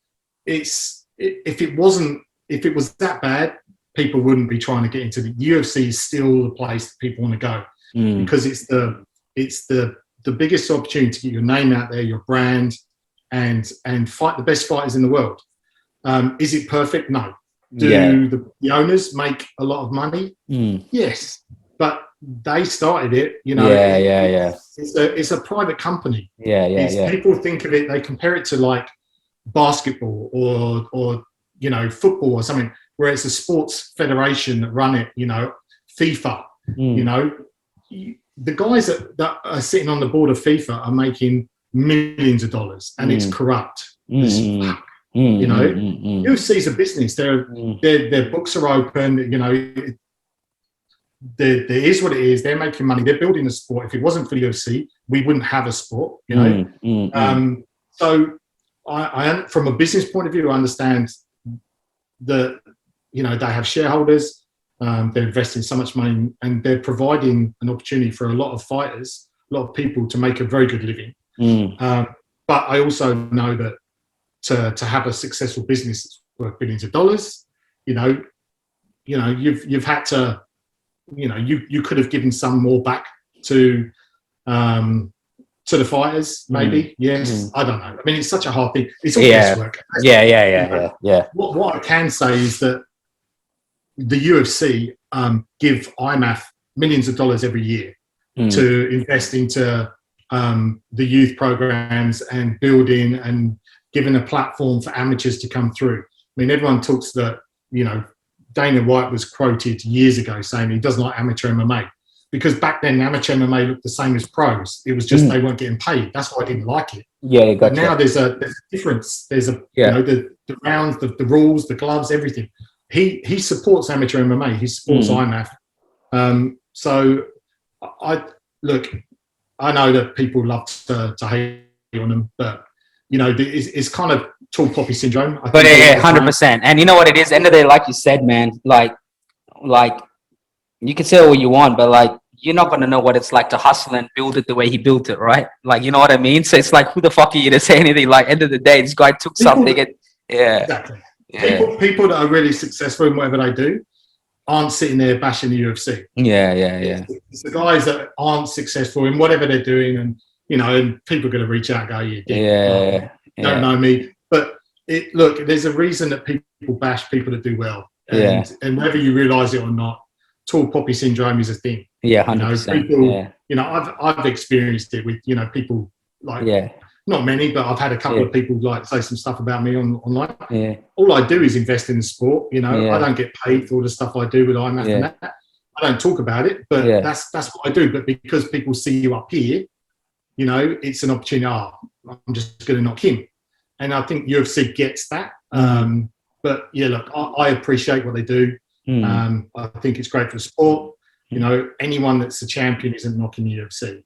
if it was that bad, people wouldn't be trying to get into the UFC. Is still the place that people want to go because it's the biggest opportunity to get your name out there, your brand, and fight the best fighters in the world. Is it perfect? No. Do the owners make a lot of money? Yes, but they started it. You know, It's a private company. People think of it. They compare it to like basketball or you know, football or something, where it's a sports federation that run it. You know, FIFA. You know, the guys that are sitting on the board of FIFA are making millions of dollars, and it's corrupt. You know, UFC's a business. Their books are open. You know, there is what it is. They're making money. They're building a sport. If it wasn't for the UFC, we wouldn't have a sport. You know, so I from a business point of view, I understand that, you know, they have shareholders. They're investing so much money, and they're providing an opportunity for a lot of fighters, a lot of people to make a very good living. But I also know that to have a successful business worth billions of dollars, you know, you've had to, you know, you could have given some more back to the fighters, maybe. I don't know. I mean, it's such a hard thing. It's all guesswork. Yeah. What I can say is that the UFC give IMMAF millions of dollars every year to invest into the youth programs and building and giving a platform for amateurs to come through. I mean, everyone talks that, you know, Dana White was quoted years ago saying he doesn't like amateur MMA, because back then amateur MMA looked the same as pros. It was just they weren't getting paid. That's why I didn't like it. Yeah, but now there's a difference. There's a you know, the rounds, the rules, the gloves, everything. He supports amateur MMA. He supports IMMAF. So I know that people love to hate on them, but you know, it's kind of tall poppy syndrome. But yeah, 100%. And you know what it is? End of the day, like you said, man, like you can say what you want, but like, you're not going to know what it's like to hustle and build it the way he built it, right? Like, you know what I mean? So it's like, who the fuck are you to say anything? Like, end of the day, this guy took something and exactly. Yeah. People that are really successful in whatever they do aren't sitting there bashing the UFC. Yeah. It's the guys that aren't successful in whatever they're doing, and you know, and people are going to reach out and go, don't know me. But look, there's a reason that people bash people that do well, and whether you realise it or not, tall poppy syndrome is a thing. Yeah, 100%. You know, you know, I've experienced it with, you know, people like not many, but I've had a couple of people like say some stuff about me online. Yeah. All I do is invest in the sport. You know, I don't get paid for all the stuff I do with IMMAF and that. I don't talk about it, but that's what I do. But because people see you up here, you know, it's an opportunity. I'm just going to knock him, and I think UFC gets that. But yeah, look, I appreciate what they do. I think it's great for the sport. You know, anyone that's a champion isn't knocking the UFC.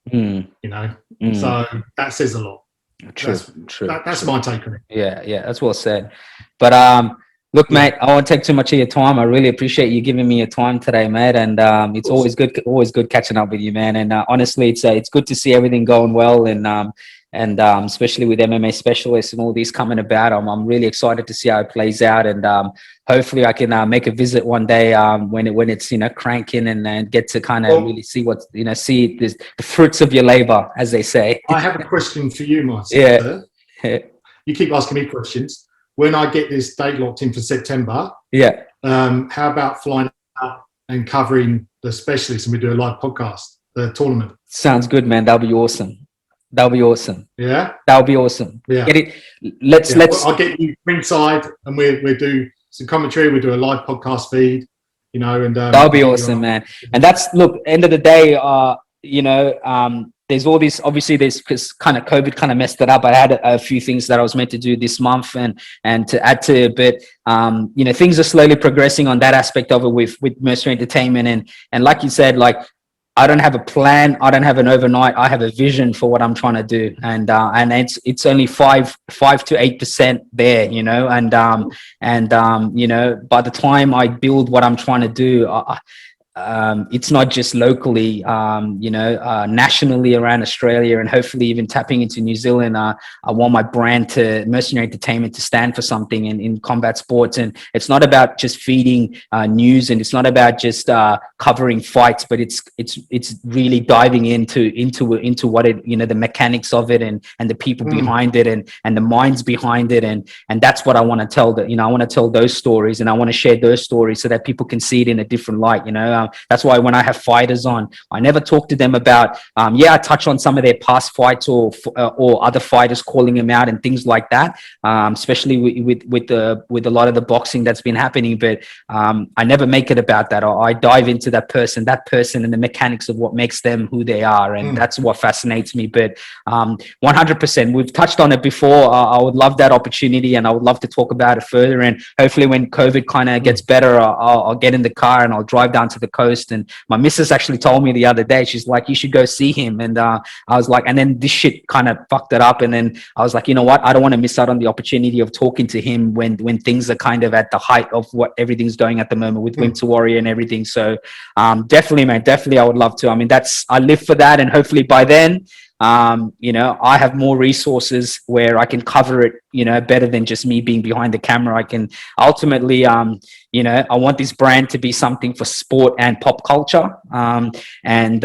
You know, so that says a lot. True. That's my take on it. Yeah, that's well said. But look, mate, I won't take too much of your time. I really appreciate you giving me your time today, mate. And it's always good catching up with you, man. And honestly, it's good to see everything going well, and especially with MMA specialists and all these coming about. I'm really excited to see how it plays out, and hopefully I can make a visit one day when it's, you know, cranking, and get to kind of really see what's, you know, see the fruits of your labor, as they say. I have a question for you, Marcel. You keep asking me questions. When I get this date locked in for September, how about flying up and covering the specialists, and we do a live podcast, the tournament? Sounds good, man. That'll be awesome. That'll be awesome. Yeah, that'll be awesome. Yeah, get it. Let's. I'll get you ringside, and we do some commentary. We do a live podcast feed, you know, and that'll be awesome, man. And that's, look, end of the day, you know, there's all this. Obviously, there's because kind of COVID kind of messed it up. I had a few things that I was meant to do this month, and to add to it, but you know, things are slowly progressing on that aspect of it with Mercenary Entertainment, and like you said, like, I don't have a plan. I don't have an overnight. I have a vision for what I'm trying to do, and it's only 5 to 8% there, you know, and you know, by the time I build what I'm trying to do, it's not just locally, you know, nationally around Australia, and hopefully even tapping into New Zealand. I want my brand, to Mercenary Entertainment, to stand for something in combat sports. And it's not about just feeding news, and it's not about just covering fights, but it's really diving into what it, you know, the mechanics of it, and the people behind it, and the minds behind it, and that's what I want to tell. That, you know, I want to tell those stories, and I want to share those stories so that people can see it in a different light, you know. That's why when I have fighters on, I never talk to them about, I touch on some of their past fights, or other fighters, calling them out and things like that, especially with a lot of the boxing that's been happening. But I never make it about that. I dive into that person and the mechanics of what makes them who they are. And that's what fascinates me. But 100%, we've touched on it before. I would love that opportunity, and I would love to talk about it further. And hopefully when COVID kind of gets better, I'll get in the car and I'll drive down to the coast. And my missus actually told me the other day, she's like, you should go see him. And I was like, and then this shit kind of fucked it up. And then I was like, you know what, I don't want to miss out on the opportunity of talking to him when things are kind of at the height of what everything's going at the moment with Wimp to Warrior and everything. So definitely, man, definitely I would love to. I mean, I live for that. And hopefully by then, you know, I have more resources where I can cover it, you know, better than just me being behind the camera. I can ultimately, you know, I want this brand to be something for sport and pop culture, and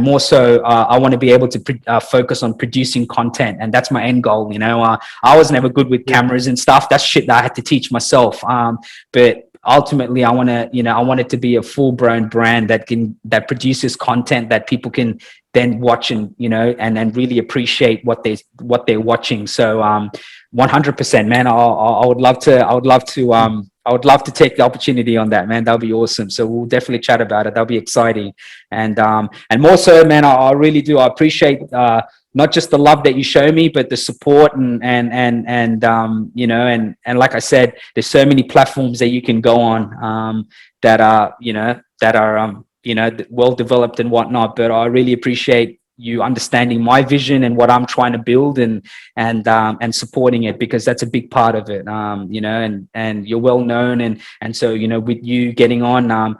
more so, I want to be able to focus on producing content, and that's my end goal. You know, I was never good with cameras and stuff. That's shit that I had to teach myself. But ultimately I want to, I want it to be a full-blown brand that produces content that people can then watch and, and really appreciate what they're watching. So 100%, man. I would love to take the opportunity on that, man. That'll be awesome. So we'll definitely chat about it. That'll be exciting. And more so, man, I really do. I appreciate not just the love that you show me, but the support and like I said, there's so many platforms that you can go on that are well developed and whatnot. But I really appreciate you understanding my vision and what I'm trying to build and supporting it, because that's a big part of it. And you're well known, and so with you getting on,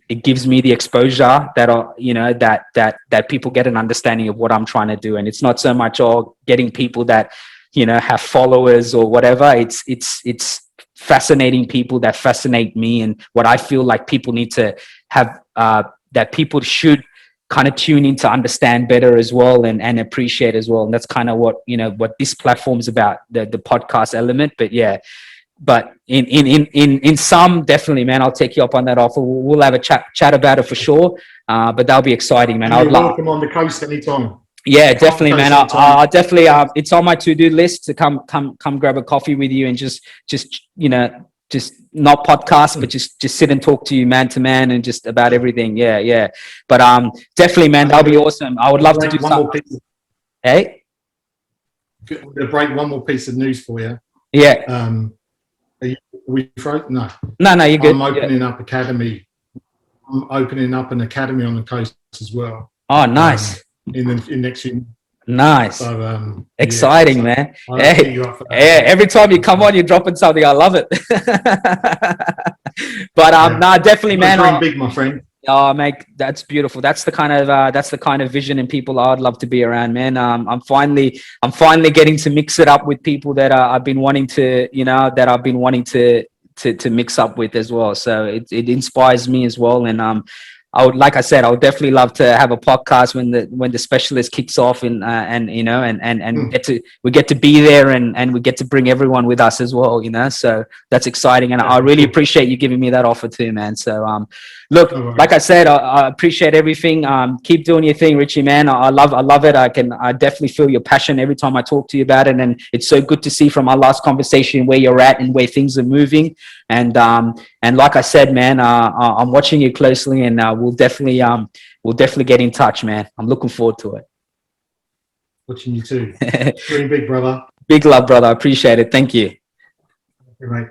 it gives me the exposure that people get an understanding of what I'm trying to do. And it's not so much getting people that have followers or whatever. It's fascinating people that fascinate me, and what I feel like people need to have, that people should kind of tune in to understand better as well, and appreciate as well. And that's kind of what this platform is about, the podcast element. But yeah, but in some, definitely, man, I'll take you up on that offer. We'll have a chat about it for sure. But that'll be exciting, man. You're welcome on the coast anytime. Yeah, definitely, man. I'll definitely. It's on my to-do list to come grab a coffee with you and just not podcast, but just sit and talk to you man to man and just about everything. Yeah. But definitely, man, that'll be awesome. I would love to do something. Hey, I'm going to break one more piece of news for you. Yeah. Are we frozen? No, you're good. I'm opening up academy. I'm opening up an academy on the coast as well. Oh, nice. In next year. Nice. So, exciting, man. Hey, every time you come on, you're dropping something. I love it. But no, definitely, man. Dream big, my friend. Oh, mate, that's beautiful. That's the kind of vision and people I'd love to be around, man. I'm finally getting to mix it up with people that I've been wanting to, to mix up with as well. So it inspires me as well. And I would definitely love to have a podcast when the specialist kicks off, and we get to be there, and we get to bring everyone with us as well, so that's exciting. And I really appreciate you giving me that offer too, man. So look, like I said, I appreciate everything. Keep doing your thing, Richie, man. I love it. I definitely feel your passion every time I talk to you about it, and it's so good to see from our last conversation where you're at and where things are moving. And like I said, man, I'm watching you closely, and we'll definitely get in touch, man. I'm looking forward to it. Watching you too. Dream big, brother. Big love, brother. I appreciate it. Thank you. Okay, mate.